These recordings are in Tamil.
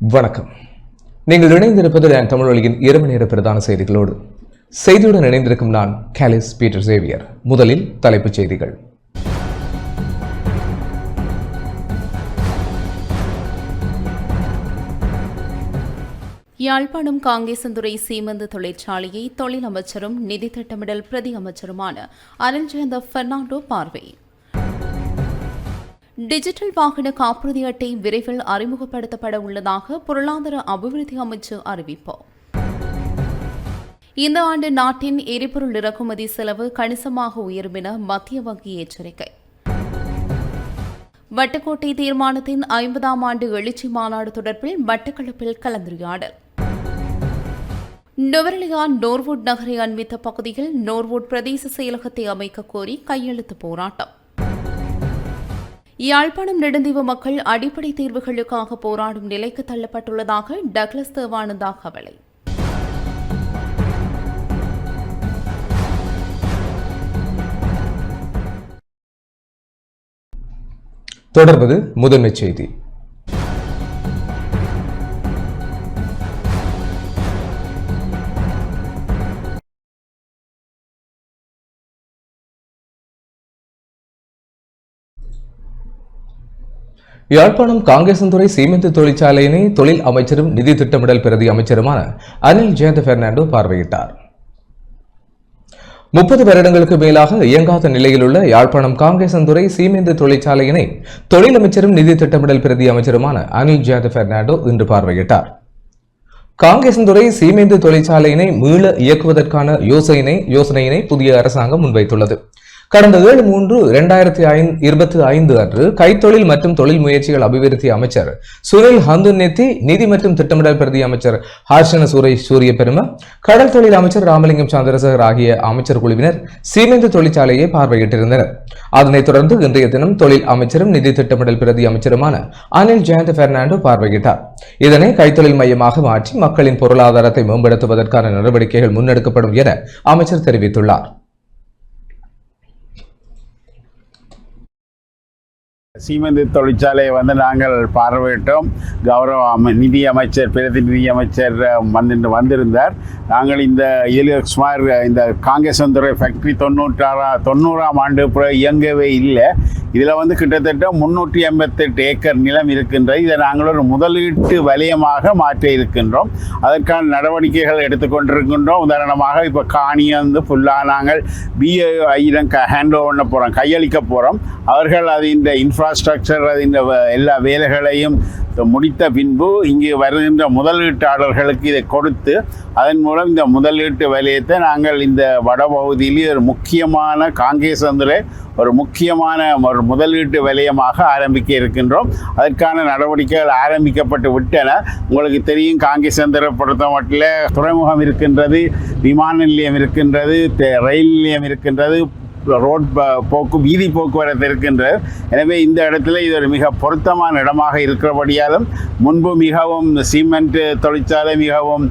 வணக்கம். நீங்கள் இணைந்திருப்பது தமிழ் ஒலியின் இரவு நேர பிரதான செய்திகளோடு. செய்தியுடன் இணைந்திருக்கும் நான் காலிஸ் பீட்டர் சேவியர். முதலில் தலைப்புச் செய்திகள். யாழ்ப்பாணம் காங்கேசந்துறை சீமெந்து தொழிற்சாலையை தொழில் அமைச்சரும் நிதி திட்டமிடல் பிரதி அமைச்சருமான அனில் ஜெயந்த பெர்னாண்டோ பார்வை. டிஜிட்டல் வாகன காப்புறுதி அட்டை விரைவில் அறிமுகப்படுத்தப்பட உள்ளதாக பொருளாதார அபிவிருத்தி அமைச்சு அறிவிப்பு. இந்த ஆண்டு நாட்டின் எரிபொருள் இறக்குமதி செலவு கணிசமாக உயரும் என மத்திய வங்கி எச்சரிக்கை. வட்டுக்கோட்டை தீர்மானத்தின் 50ஆம் ஆண்டு எழுச்சி மாநாடு தொடர்பில் மட்டக்களப்பில் கலந்துரையாடல். நுவரெலியா நோர்வுட் நகரை அண்மித்த பகுதியில் நோர்வுட் பிரதேச செயலகத்தை அமைக்க கோரி கையெழுத்து போராட்டம். யாழ்ப்பாணம் நெடுந்தீவு மக்கள் அடிப்படை தீர்வுகளுக்காக போராடும் நிலைக்கு தள்ளப்பட்டுள்ளதாக டக்ளஸ் தேவானந்தா கவலை. தொடர்வது முதன்மைச் செய்தி. யாழ்ப்பாணம் காங்கேசந்துறை சீமெந்து தொழிற்சாலையினை தொழில் அமைச்சரும் நிதி திட்டமிடல் பிரதி அமைச்சருமான அனில் ஜெயந்த பெர்னாண்டோ பார்வையிட்டார். 30 வருடங்களுக்கு மேலாக இயங்காத நிலையில் உள்ள யாழ்ப்பாணம் காங்கேசந்துறை சீமெந்து தொழிற்சாலையினை தொழில் அமைச்சரும் நிதி திட்டமிடல் பிரதி அமைச்சருமான அனில் ஜெயந்த பெர்னாண்டோ இன்று பார்வையிட்டார். காங்கேசந்துறை சீமெந்து தொழிற்சாலையினை மீள இயக்குவதற்கான யோசனையினை புதிய அரசாங்கம் முன்வைத்துள்ளது. கடந்த 7/3/2025 அன்று கைத்தொழில் மற்றும் தொழில் முயற்சிகள் அபிவிருத்தி அமைச்சர் சுனில் ஹந்துநெத்தி, நிதி மற்றும் திட்டமிடல் பிரதி அமைச்சர் ஹர்ஷன சூரிய பெரும, கடல் தொழில் அமைச்சர் ராமலிங்கம் சந்திரசேகர் ஆகிய அமைச்சர் குழுவினர் சீமெந்து தொழிற்சாலையை பார்வையிட்டிருந்தனர். அதனைத் தொடர்ந்து இன்றைய தினம் தொழில் அமைச்சரும் நிதி திட்டமிடல் பிரதி அமைச்சருமான அனில் ஜெயந்த பெர்னாண்டோ பார்வையிட்டார். இதனை கைத்தொழில் மையமாக மாற்றி மக்களின் பொருளாதாரத்தை மேம்படுத்துவதற்கான நடவடிக்கைகள் முன்னெடுக்கப்படும் என அமைச்சர் தெரிவித்துள்ளார். சீமெந்து தொழிற்சாலையை நாங்கள் பார்வையிட்டோம். கௌரவ நிதி அமைச்சர், பிரதி நிதி அமைச்சர் வந்திருந்தார். நாங்கள் இதில் சுமார் இந்த காங்கேசந்துறை ஃபேக்ட்ரி 90ஆம் ஆண்டு இயங்கவே இல்லை. இதில் கிட்டத்தட்ட 388 ஏக்கர் நிலம் இருக்கின்றது. இதை நாங்கள் ஒரு முதலீட்டு வலயமாக மாற்ற இருக்கின்றோம். அதற்கான நடவடிக்கைகள் எடுத்துக்கொண்டிருக்கின்றோம். உதாரணமாக இப்போ காணியை ஃபுல்லாக நாங்கள் BIயிடம் ஹேண்ட் ஓவர் பண்ண போகிறோம், கையளிக்க போகிறோம். அவர்கள் அது இந்த இன்ஃப்ராஸ்ட்ரக்சர், அது இந்த எல்லா வேலைகளையும் முடித்த பின்பு இங்கு வருகின்ற முதலீட்டாளர்களுக்கு இதை கொடுத்து அதன் மூலம் இந்த முதலீட்டு வலயத்தை நாங்கள் இந்த வடபகுதியிலே ஒரு முக்கியமான காங்கேசந்துறை ஒரு முக்கியமான ஒரு முதலீட்டு வலயமாக ஆரம்பிக்க இருக்கின்றோம். அதற்கான நடவடிக்கைகள் ஆரம்பிக்கப்பட்டு விட்டன. உங்களுக்கு தெரியும், காங்கேசந்துறை பொறுத்த மட்டில் துறைமுகம் இருக்கின்றது, விமான நிலையம் இருக்கின்றது, ரயில் நிலையம் இருக்கின்றது, வீதி போக்குவரத்து இருக்கின்றது. எனவே இந்த இடத்துல இது ஒரு மிக பொருத்தமான இடமாக இருக்கிறபடியாலும் முன்பு மிகவும் சிமெண்ட் தொழிற்சாலை மிகவும்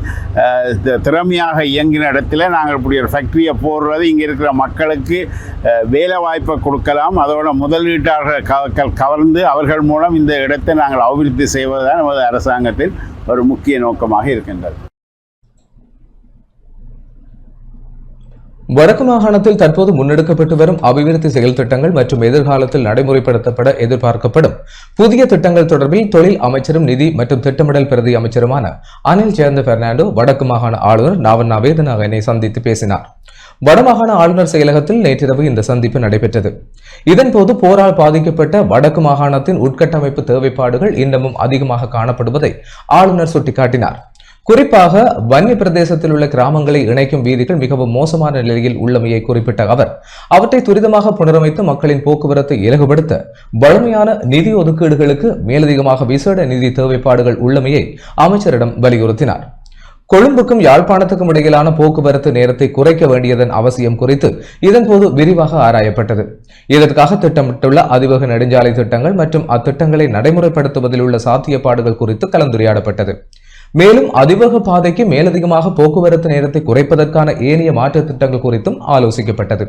திறமையாக இயங்கின இடத்துல நாங்கள் இப்படி ஒரு ஃபேக்ட்ரியை போடுறது இங்கே இருக்கிற மக்களுக்கு வேலை வாய்ப்பை கொடுக்கலாம். அதோட முதலீட்டாளர்கள் கவர்ந்து அவர்கள் மூலம் இந்த இடத்தை நாங்கள் அபிவிருத்தி செய்வதுதான் நமது அரசாங்கத்தின் ஒரு முக்கிய நோக்கமாக இருக்கின்றது. வடக்கு மாகாணத்தில் தற்போது முன்னெடுக்கப்பட்டு வரும் அபிவிருத்தி செயல் திட்டங்கள் மற்றும் எதிர்காலத்தில் நடைமுறைப்படுத்தப்பட எதிர்பார்க்கப்படும் புதிய திட்டங்கள் தொடர்பில் தொழில் அமைச்சரும் நிதி மற்றும் திட்டமிடல் பிரதி அமைச்சருமான அனில் ஜெயந்த பெர்னாண்டோ வடக்கு மாகாண ஆளுநர் நாவண்ணா வேதநாயகனை சந்தித்து பேசினார். வடமாகாண ஆளுநர் செயலகத்தில் நேற்றிரவு இந்த சந்திப்பு நடைபெற்றது. இதன்போது போரால் பாதிக்கப்பட்ட வடக்கு மாகாணத்தின் உட்கட்டமைப்பு தேவைப்பாடுகள் இன்னமும் அதிகமாக காணப்படுவதை ஆளுநர் சுட்டிக்காட்டினார். குறிப்பாக வன்னி பிரதேசத்தில் உள்ள கிராமங்களை இணைக்கும் வீதிகள் மிகவும் மோசமான நிலையில் உள்ளமையை குறிப்பிட்ட அவர் அவற்றை துரிதமாக புனரமைத்து மக்களின் போக்குவரத்தை இலகுபடுத்த வலிமையான நிதி ஒதுக்கீடுகளுக்கு மேலதிகமாக விசேட நிதி தேவைப்பாடுகள் உள்ளமையை அமைச்சரிடம் வலியுறுத்தினார். கொழும்புக்கும் யாழ்ப்பாணத்துக்கும் இடையிலான போக்குவரத்து நேரத்தை குறைக்க வேண்டியதன் அவசியம் குறித்து இதன்போது விரிவாக ஆராயப்பட்டது. இதற்காக திட்டமிட்டுள்ள அதிவேக நெடுஞ்சாலை திட்டங்கள் மற்றும் அத்திட்டங்களை நடைமுறைப்படுத்துவதில் உள்ள சாத்தியப்பாடுகள் குறித்து கலந்துரையாடப்பட்டது. மேலும் அதிவேக பாதைக்கு மேலதிகமாக போக்குவரத்து நேரத்தை குறைப்பதற்கான ஏனைய மாற்று திட்டங்கள் குறித்தும் ஆலோசிக்கப்பட்டது.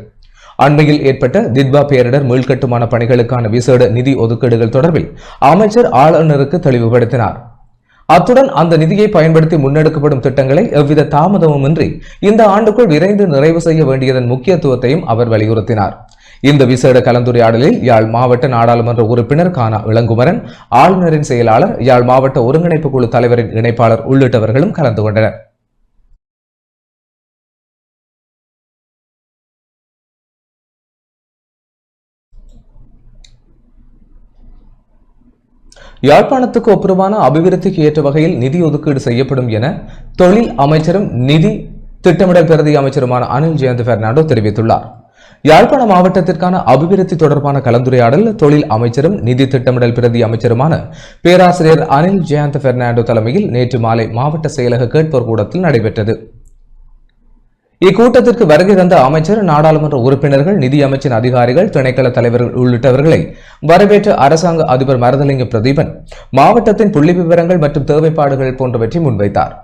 அண்மையில் ஏற்பட்ட தித்வா பேரிடர் மீள்கட்டுமான பணிகளுக்கான விசேட நிதி ஒதுக்கீடுகள் தொடர்பில் அமைச்சர் ஆளுநருக்கு தெளிவுபடுத்தினார். அத்துடன் அந்த நிதியை பயன்படுத்தி முன்னெடுக்கப்படும் திட்டங்களை எவ்வித தாமதமுமின்றி இந்த ஆண்டுக்குள் விரைந்து நிறைவு செய்ய வேண்டியதன் முக்கியத்துவத்தையும் அவர் வலியுறுத்தினார். இந்த விசேட கலந்துரையாடலில் யாழ் மாவட்ட நாடாளுமன்ற உறுப்பினர் கானா இளங்குமரன், ஆளுநரின் செயலாளர், யாழ் மாவட்ட ஒருங்கிணைப்பு குழு தலைவரின் இணைப்பாளர் உள்ளிட்டவர்களும் கலந்து கொண்டனர். யாழ்ப்பாணத்துக்கு ஒப்புரவான அபிவிருத்திக்கு ஏற்ற வகையில் நிதி ஒதுக்கீடு செய்யப்படும் என தொழில் அமைச்சரும் நிதி திட்டமிடல் பிரதி அமைச்சருமான அனில் ஜெயந்த் பெர்னாண்டோ தெரிவித்துள்ளார். யாழ்ப்பாண மாவட்டத்திற்கான அபிவிருத்தி தொடர்பான கலந்துரையாடல் தொழில் அமைச்சரும் நிதி திட்டமிடல் பிரதி அமைச்சருமான பேராசிரியர் அனில் ஜெயந்த் பெர்னாண்டோ தலைமையில் நேற்று மாலை மாவட்ட செயலக கேட்போர் கூடத்தில் நடைபெற்றது. இக்கூட்டத்திற்கு வருகை தந்த அமைச்சர், நாடாளுமன்ற உறுப்பினர்கள், நிதி அமைச்சின் அதிகாரிகள், திணைக்கள தலைவர்கள் உள்ளிட்டவர்களை வரவேற்ற அரசாங்க அதிபர் மருதலிங்க பிரதீபன் மாவட்டத்தின் புள்ளி விவரங்கள் மற்றும் தேவைப்பாடுகள் போன்றவற்றை முன்வைத்தார்.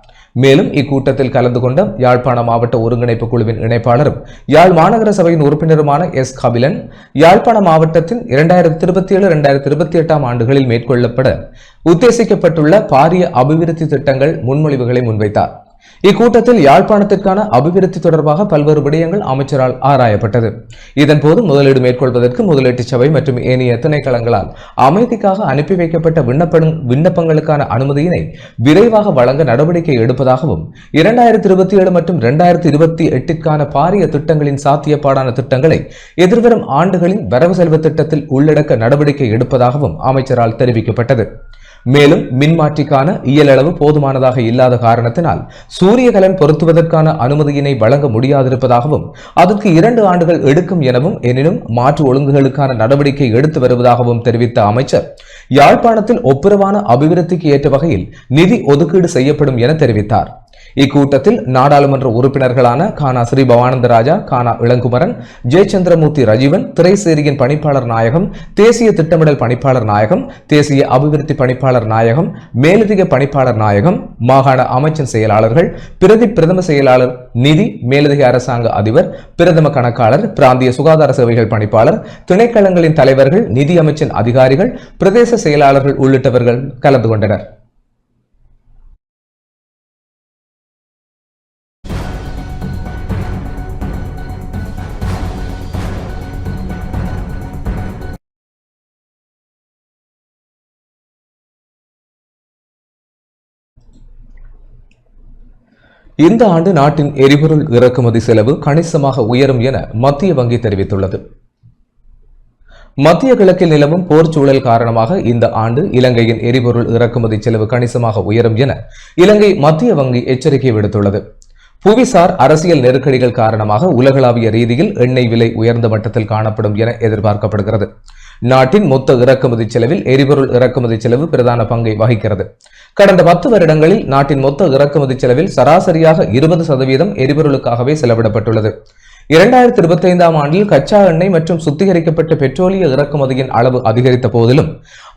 மேலும் இக்கூட்டத்தில் கலந்து கொண்ட யாழ்ப்பாண மாவட்ட ஒருங்கிணைப்பு குழுவின் இணைப்பாளரும் யாழ் மாநகர சபையின் உறுப்பினருமான எஸ் கபிலன் யாழ்ப்பாண மாவட்டத்தின் 2027-2028 ஆண்டுகளில் மேற்கொள்ளப்பட உத்தேசிக்கப்பட்டுள்ள பாரிய அபிவிருத்தி திட்டங்கள் முன்மொழிவுகளை முன்வைத்தார். இக்கூட்டத்தில் யாழ்ப்பாணத்திற்கான அபிவிருத்தி தொடர்பாக பல்வேறு விடயங்கள் அமைச்சரால் ஆராயப்பட்டது. இதன்போது முதலீடு மேற்கொள்வதற்கு முதலீட்டு சபை மற்றும் ஏனைய திணைக்களங்களால் அமைதிக்காக அனுப்பி வைக்கப்பட்ட விண்ணப்பங்களுக்கான அனுமதியினை விரைவாக வழங்க நடவடிக்கை எடுப்பதாகவும் 2027 மற்றும் 2028க்கான பாரிய திட்டங்களின் சாத்தியப்பாடான திட்டங்களை எதிர்வரும் ஆண்டுகளின் வரவு செலவு திட்டத்தில் உள்ளடக்க நடவடிக்கை எடுப்பதாகவும் அமைச்சரால் தெரிவிக்கப்பட்டது. மேலும் மின்மாற்றிக்கான இயலளவு போதுமானதாக இல்லாத காரணத்தினால் சூரியகலன் பொருத்துவதற்கான அனுமதியினை வழங்க முடியாதிருப்பதாகவும் அதற்கு 2 ஆண்டுகள் எடுக்கும் எனவும், எனினும் மாற்று ஒழுங்குகளுக்கான நடவடிக்கை எடுத்து வருவதாகவும் தெரிவித்த அமைச்சர், யாழ்ப்பாணத்தில் ஒப்புரவான அபிவிருத்திக்கு ஏற்ற வகையில் நிதி ஒதுக்கீடு செய்யப்படும் என தெரிவித்தார். இக்கூட்டத்தில் நாடாளுமன்ற உறுப்பினர்களான கானா ஸ்ரீ பவானந்தராஜா, கானா இளங்குமரன், ஜெயச்சந்திரமூர்த்தி ரஜீவன், திரைசேரியின் பணிப்பாளர் நாயகம், தேசிய திட்டமிடல் பணிப்பாளர் நாயகம், தேசிய அபிவிருத்தி பணிப்பாளர் நாயகம், மேலதிக பணிப்பாளர் நாயகம், மாகாண அமைச்சின் செயலாளர்கள், பிரதம செயலாளர், நிதி, மேலதிக அரசாங்க அதிபர், பிரதம கணக்காளர், பிராந்திய சுகாதார சேவைகள் பணிப்பாளர், திணைக்களங்களின் தலைவர்கள், நிதி அமைச்சின் அதிகாரிகள், பிரதேச செயலாளர்கள் உள்ளிட்டவர்கள் கலந்து கொண்டனர். இந்த ஆண்டு நாட்டின் எரிபொருள் இறக்குமதி செலவு கணிசமாக உயரும் என மத்திய வங்கி தெரிவித்துள்ளது. மத்திய கிழக்கில் நிலவும் போர் சூழல் காரணமாக இந்த ஆண்டு இலங்கையின் எரிபொருள் இறக்குமதி செலவு கணிசமாக உயரும் என இலங்கை மத்திய வங்கி எச்சரிக்கை விடுத்துள்ளது. புவிசார் அரசியல் நெருக்கடிகள் காரணமாக உலகளாவிய ரீதியில் எண்ணெய் விலை உயர்ந்த மட்டத்தில் காணப்படும் என எதிர்பார்க்கப்படுகிறது. நாட்டின் மொத்த இறக்குமதி செலவில் எரிபொருள் இறக்குமதி செலவு பிரதான பங்கை வகிக்கிறது. கடந்த 10 வருடங்களில் நாட்டின் மொத்த இறக்குமதி செலவில் சராசரியாக 20% எரிபொருளுக்காகவே செலவிடப்பட்டுள்ளது. 2025 ஆண்டில் கச்சா எண்ணெய் மற்றும் சுத்திகரிக்கப்பட்ட பெட்ரோலிய இறக்குமதியின் அளவு அதிகரித்த போதிலும்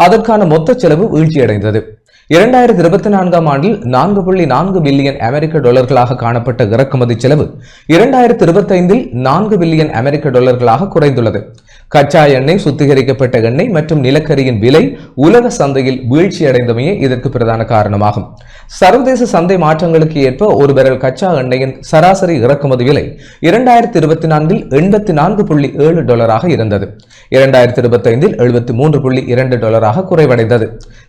அதற்கான மொத்த செலவு வீழ்ச்சியடைந்தது. 2024 ஆண்டில் 4.4 பில்லியன் அமெரிக்க டாலர்களாக காணப்பட்ட இறக்குமதி செலவு 2025 4 பில்லியன் அமெரிக்க டாலர்களாக குறைந்துள்ளது. கச்சா எண்ணெய், சுத்திகரிக்கப்பட்ட எண்ணெய் மற்றும் நிலக்கரியின் விலை உலக சந்தையில் வீழ்ச்சியடைந்தமையே இதற்கு பிரதான காரணமாகும். சர்வதேச சந்தை மாற்றங்களுக்கு ஏற்ப ஒரு பேரல் கச்சா எண்ணெயின் சராசரி இறக்குமதி விலை 2024 84.7 டாலராக இருந்தது. 2025 73.2 டாலராக குறைவடைந்தது.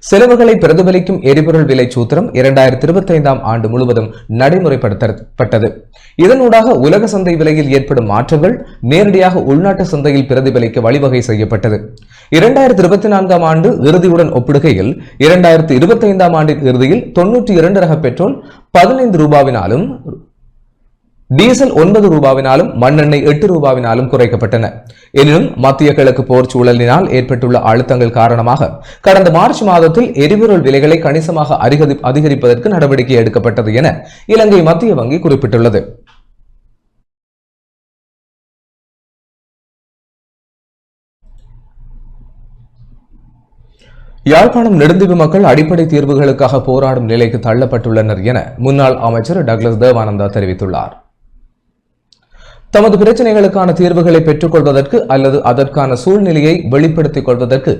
செலவுகளை பிரதிபலிக்கும் எரிபொருள் விலை சூத்திரம் 2025 ஆண்டு முழுவதும் நடைமுறைப்படுத்தப்பட்டது. இதனூடாக உலக சந்தை விலையில் ஏற்படும் மாற்றங்கள் நேரடியாக உள்நாட்டு சந்தையில் பிரதிபலிக்க வழிவகை செய்யப்பட்டது. 2024 ஆண்டு இறுதியுடன் ஒப்பிடுகையில் 2025 ஆண்டின் இறுதியில் 92 ரக பெட்ரோல் 15 ரூபாவினாலும், டீசல் 9 ரூபாவினாலும், மண்ணெண்ணெய் 8 ரூபாவினாலும் குறைக்கப்பட்டன. எனினும் மத்திய கிழக்கு போர் சூழலினால் ஏற்பட்டுள்ள அழுத்தங்கள் காரணமாக கடந்த மார்ச் மாதத்தில் எரிபொருள் விலைகளை கணிசமாக அதிகரிப்பதற்கு நடவடிக்கை எடுக்கப்பட்டது என இலங்கை மத்திய வங்கி குறிப்பிட்டுள்ளது. யாழ்ப்பாணம் நெடுந்தீவு மக்கள் அடிப்படை தீர்வுகளுக்காக போராடும் நிலைக்கு தள்ளப்பட்டுள்ளனர் என முன்னாள் அமைச்சர் டக்ளஸ் தேவானந்தா தெரிவித்துள்ளார். தமது பிரச்சனைகளுக்கான தீர்வுகளை பெற்றுக் கொள்வதற்கு அல்லது அதற்கான சூழ்நிலையை வெளிப்படுத்திக் கொள்வதற்கு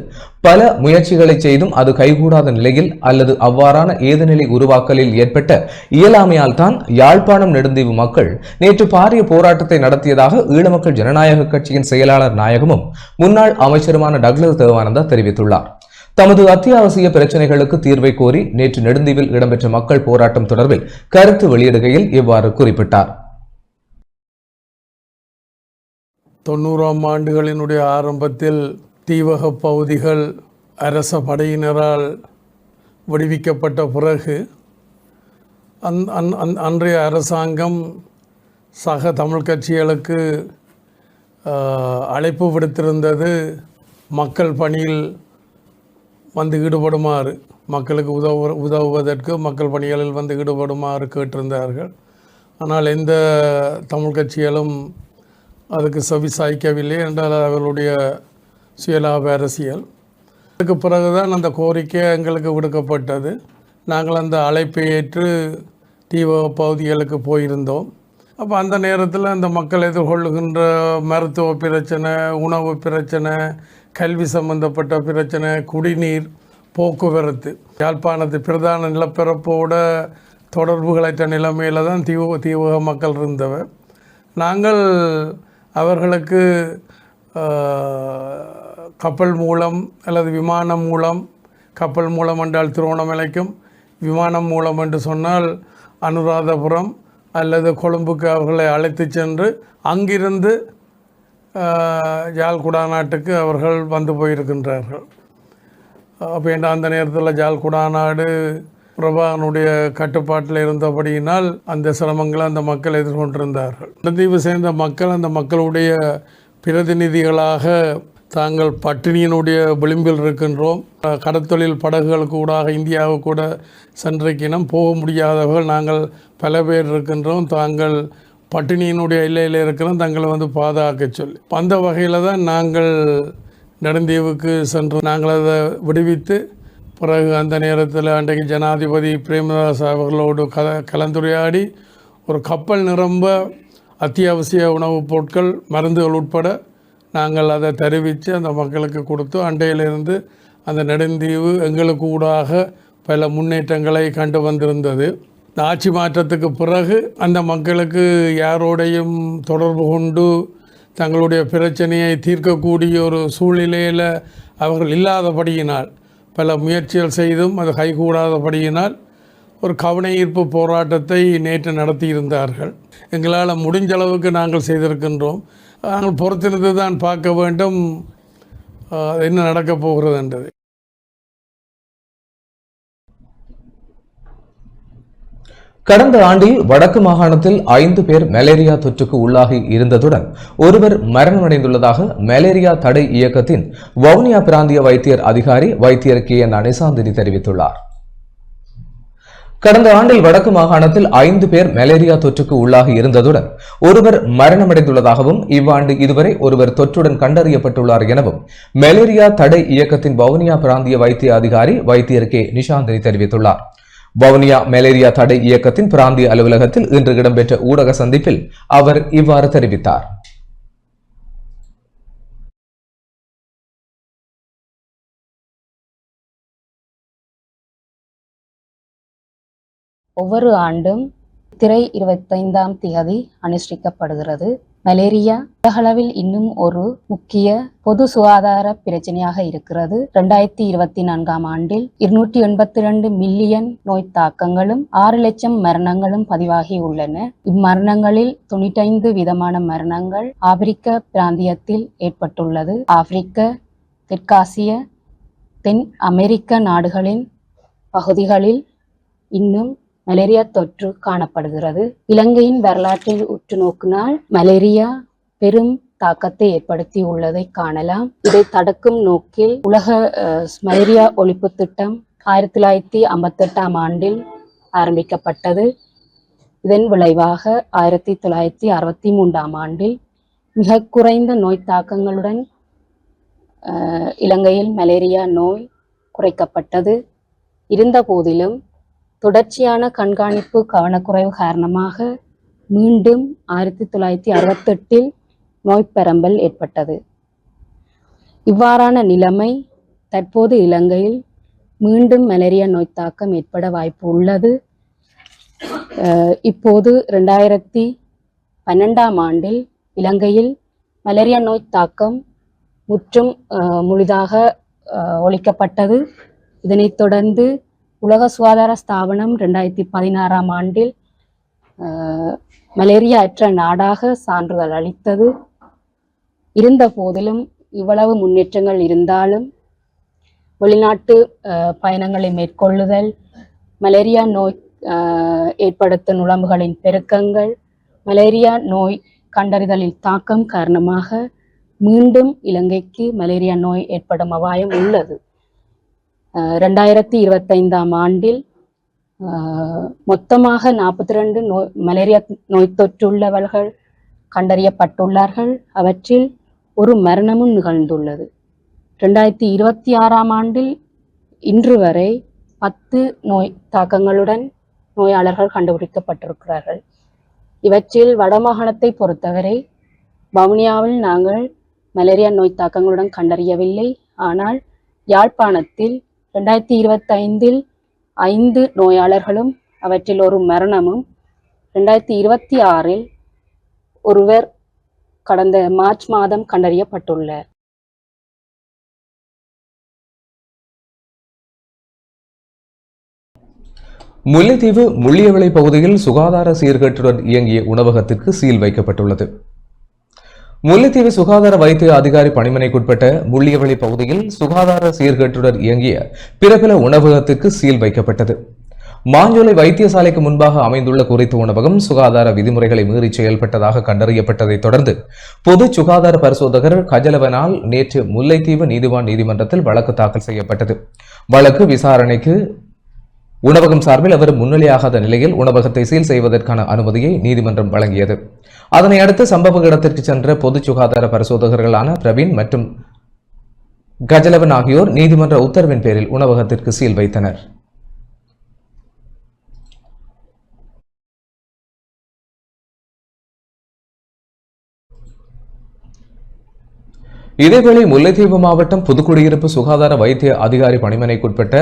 பல முயற்சிகளை செய்தும் அது கைகூடாத நிலையில் அல்லது அவ்வாறான ஏதுநிலை உருவாக்கலில் ஏற்பட்ட இயலாமையால் தான் யாழ்ப்பாணம் நெடுந்தீவு மக்கள் நேற்று பாரிய போராட்டத்தை நடத்தியதாக ஈழமக்கள் ஜனநாயக கட்சியின் செயலாளர் நாயகமும் முன்னாள் அமைச்சருமான டக்ளஸ் தேவானந்தா தெரிவித்துள்ளார். தமது அத்தியாவசிய பிரச்சனைகளுக்கு தீர்வை கோரி நேற்று நெடுந்தீவில் இடம்பெற்ற மக்கள் போராட்டம் தொடர்பில் கருத்து வெளியிடுகையில் இவ்வாறு குறிப்பிட்டார். 90ஆம் ஆண்டுகளினுடைய ஆரம்பத்தில் தீவக பகுதிகள் அரச படையினரால் விடுவிக்கப்பட்ட பிறகு அன்றைய அரசாங்கம் சக தமிழ் கட்சிகளுக்கு அழைப்பு விடுத்திருந்தது மக்கள் பணியில் வந்து ஈடுபடுமாறு, மக்களுக்கு உதவுவதற்கு மக்கள் பணிகளில் வந்து ஈடுபடுமாறு கேட்டிருந்தார்கள். ஆனால் எந்த தமிழ் கட்சிகளும் அதுக்கு செவி சாய்க்கவில்லை என்றால் அவர்களுடைய சுயலாப அரசியல். அதுக்கு பிறகுதான் அந்த கோரிக்கை எங்களுக்கு விடுக்கப்பட்டது. நாங்கள் அந்த அழைப்பை ஏற்று தீவக பகுதிகளுக்கு போயிருந்தோம். அப்போ அந்த நேரத்தில் அந்த மக்கள் எதிர்கொள்ளுகின்ற மருத்துவ பிரச்சனை, உணவு பிரச்சனை, கல்வி சம்பந்தப்பட்ட பிரச்சனை, குடிநீர், போக்குவரத்து, யாழ்ப்பாணத்து பிரதான நிலப்பரப்போட தொடர்புகளற்ற நிலைமையில் தான் தீவக மக்கள் இருந்தவர். நாங்கள் அவர்களுக்கு கப்பல் மூலம் அல்லது விமானம் மூலம், கப்பல் மூலம் என்றால் திருவண்ணாமலைக்கும், விமானம் மூலம் என்று சொன்னால் அனுராதபுரம் அல்லது கொழும்புக்கு அவர்களை அழைத்து சென்று அங்கிருந்து யாழ் குடாநாட்டுக்கு அவர்கள் வந்து போயிருக்கின்றார்கள். அப்போ அந்த நேரத்தில் யாழ் குடாநாடு பிரபாகனுடைய கட்டுப்பாட்டில் இருந்தபடியினால் அந்த சிரமங்களை அந்த மக்கள் எதிர்கொண்டிருந்தார்கள். நெடுந்தீவு சேர்ந்த மக்கள் அந்த மக்களுடைய பிரதிநிதிகளாக தாங்கள் பட்டினியினுடைய விளிம்பில் இருக்கின்றோம், கடற்தொழில் படகுகளுக்கு கூடாக இந்தியாவுக்கு கூட சென்றிருக்கினோம், போக முடியாதவர்கள் நாங்கள் பல பேர் இருக்கின்றோம், தாங்கள் பட்டினியினுடைய எல்லையில் இருக்கிறோம், தங்களை வந்து பாதுகாக்க சொல்லி அந்த வகையில் தான் நாங்கள் நெடுந்தீவுக்கு சென்று நாங்கள் அதை விடுவித்து பிறகு அந்த நேரத்தில் அன்றைக்கு ஜனாதிபதி பிரேமதாஸ் அவர்களோடு கலந்துரையாடி ஒரு கப்பல் நிரம்ப அத்தியாவசிய உணவுப் பொருட்கள், மருந்துகள் உட்பட நாங்கள் அதை தெரிவித்து அந்த மக்களுக்கு கொடுத்து அண்டையிலிருந்து அந்த நெடுந்தீவு எங்களுக்கு ஊடாக பல முன்னேற்றங்களை கண்டு வந்திருந்தது. இந்த ஆட்சி மாற்றத்துக்கு பிறகு அந்த மக்களுக்கு யாரோடையும் தொடர்பு கொண்டு தங்களுடைய பிரச்சனையை தீர்க்கக்கூடிய ஒரு சூழ்நிலையில் அவர்கள் இல்லாதபடியினால், பல முயற்சிகள் செய்தும் அது கைகூடாதபடியினால் ஒரு கவன ஈர்ப்பு போராட்டத்தை நேற்று நடத்தியிருந்தார்கள். எங்களால் முடிஞ்ச அளவுக்கு நாங்கள் செய்திருக்கின்றோம். நாங்கள் பொறுத்திருந்து தான் பார்க்க வேண்டும் என்ன நடக்கப் போகிறது என்றது. கடந்த ஆண்டில் வடக்கு மாகாணத்தில் 5 பேர் மலேரியா தொற்றுக்கு உள்ளாகி இருந்ததுடன் ஒருவர் மரணமடைந்துள்ளதாக மலேரியா தடை இயக்கத்தின் வவுனியா பிராந்திய வைத்தியர் அதிகாரி வைத்தியர் KN அனிசாந்தினி தெரிவித்துள்ளார். கடந்த ஆண்டில் வடக்கு மாகாணத்தில் 5 பேர் மலேரியா தொற்றுக்கு உள்ளாகி இருந்ததுடன் ஒருவர் மரணமடைந்துள்ளதாகவும் இவ்வாண்டு இதுவரை ஒருவர் தொற்றுடன் கண்டறியப்பட்டுள்ளார் எனவும் மலேரியா தடை இயக்கத்தின் வவுனியா பிராந்திய வைத்திய அதிகாரி வைத்தியர் K நிஷாந்தினி தெரிவித்துள்ளார். வவுனியா மலேரியா தடை இயக்கத்தின் பிராந்திய அலுவலகத்தில் இன்று இடம்பெற்ற ஊடக சந்திப்பில் அவர் இவ்வாறு தெரிவித்தார். ஒவ்வொரு ஆண்டும் சித்திரை 25ஆம் தேதி அனுஷ்டிக்கப்படுகிறது. மலேரியா உலகளவில் இன்னும் ஒரு முக்கிய பொது சுகாதார பிரச்சனையாக இருக்கிறது. 2024ஆம் ஆண்டில் 282 மில்லியன் நோய் தாக்கங்களும் 6 லட்சம் மரணங்களும் பதிவாகி உள்ளன. இம்மரணங்களில் 95 விதமான மரணங்கள் ஆப்பிரிக்க பிராந்தியத்தில் ஏற்பட்டுள்ளது. ஆப்பிரிக்க, தெற்காசிய, தென் அமெரிக்க நாடுகளின் பகுதிகளில் இன்னும் மலேரியா தொற்று காணப்படுகிறது. இலங்கையின் வரலாற்றை உற்று நோக்கினால் மலேரியா பெரும் தாக்கத்தை ஏற்படுத்தி உள்ளதை காணலாம். இதை தடுக்கும் நோக்கில் உலக மலேரியா ஒழிப்பு திட்டம் 1958ஆம் ஆண்டில் ஆரம்பிக்கப்பட்டது. இதன் விளைவாக 1963ஆம் ஆண்டில் மிக குறைந்த நோய் தாக்கங்களுடன் இலங்கையில் மலேரியா நோய் குறைக்கப்பட்டது. இருந்த போதிலும் தொடர்ச்சியான கண்காணிப்பு கவனக்குறைவு காரணமாக மீண்டும் 1968 நோய்ப்பரம்பல் ஏற்பட்டது. இவ்வாறான நிலைமை தற்போது இலங்கையில் மீண்டும் மலேரியா நோய் தாக்கம் ஏற்பட வாய்ப்பு உள்ளது. இப்போது 2012ஆம் ஆண்டில் இலங்கையில் மலேரியா நோய் தாக்கம் முழுதாக ஒழிக்கப்பட்டது. இதனைத் தொடர்ந்து உலக சுகாதார ஸ்தாபனம் 2016ஆம் ஆண்டில் மலேரியா அற்ற நாடாக சான்றிதழ் அளித்தது. இருந்த போதிலும் இவ்வளவு முன்னேற்றங்கள் இருந்தாலும் வெளிநாட்டு பயணங்களை மேற்கொள்ளுதல், மலேரியா நோய் ஏற்படுத்தும் நுழம்புகளின் பெருக்கங்கள், மலேரியா நோய் கண்டறிதலில் தாக்கம் காரணமாக மீண்டும் இலங்கைக்கு மலேரியா நோய் ஏற்படும் அபாயம் உள்ளது. 2025ஆம் ஆண்டில் மொத்தமாக 42 மலேரியா நோய் தொற்றுள்ளவர்கள் கண்டறியப்பட்டுள்ளார்கள். அவற்றில் ஒரு மரணமும் நிகழ்ந்துள்ளது. 2026ஆம் ஆண்டில் இன்று வரை 10 நோய் தாக்கங்களுடன் நோயாளர்கள் கண்டுபிடிக்கப்பட்டிருக்கிறார்கள். இவற்றில் வடமாகாணத்தை பொறுத்தவரை வவுனியாவில் நாங்கள் மலேரியா நோய் தாக்கங்களுடன் கண்டறியவில்லை. ஆனால் யாழ்ப்பாணத்தில் 2025இல் 5 நோயாளர்களும் அவற்றில் ஒரு மரணமும், 2026இல் ஒருவர் கடந்த மார்ச் மாதம் கண்டறியப்பட்டுள்ளார். முல்லைத்தீவு முள்ளியவிளை பகுதியில் சுகாதார சீர்கேட்டுடன் இயங்கிய உணவகத்திற்கு சீல் வைக்கப்பட்டுள்ளது. முல்லைத்தீவு சுகாதார வைத்திய அதிகாரி பணிமனைக்குட்பட்ட முள்ளியவிளை பகுதியில் சுகாதார சீர்கேட்டுடன் இயங்கிய பிரபல உணவகத்திற்கு சீல் வைக்கப்பட்டது. மாஞ்சோலை வைத்தியசாலைக்கு முன்பாக அமைந்துள்ள குறித்த உணவகம் சுகாதார விதிமுறைகளை மீறி செயல்பட்டதாக கண்டறியப்பட்டதை தொடர்ந்து பொது சுகாதார பரிசோதகர் கஜலவனால் நேற்று முல்லைத்தீவு நீதிவான் நீதிமன்றத்தில் வழக்கு தாக்கல் செய்யப்பட்டது. வழக்கு விசாரணைக்கு உணவகம் சார்பில் அவர் முன்னிலையாகாத நிலையில் உணவகத்தை சீல் செய்வதற்கான அனுமதியை நீதிமன்றம் வழங்கியது. அதனை அடுத்து சம்பவ இடத்திற்கு சென்ற பொது சுகாதார பரிசோதகர்களான பிரவீன் மற்றும் கஜலவன் ஆகியோர் நீதிமன்ற உத்தரவின் பேரில் உணவகத்திற்கு சீல் வைத்தனர். இதேவேளை முல்லைத்தீவு மாவட்டம் புதுக்குடியிருப்பு சுகாதார வைத்திய அதிகாரி பணிமனைக்குட்பட்ட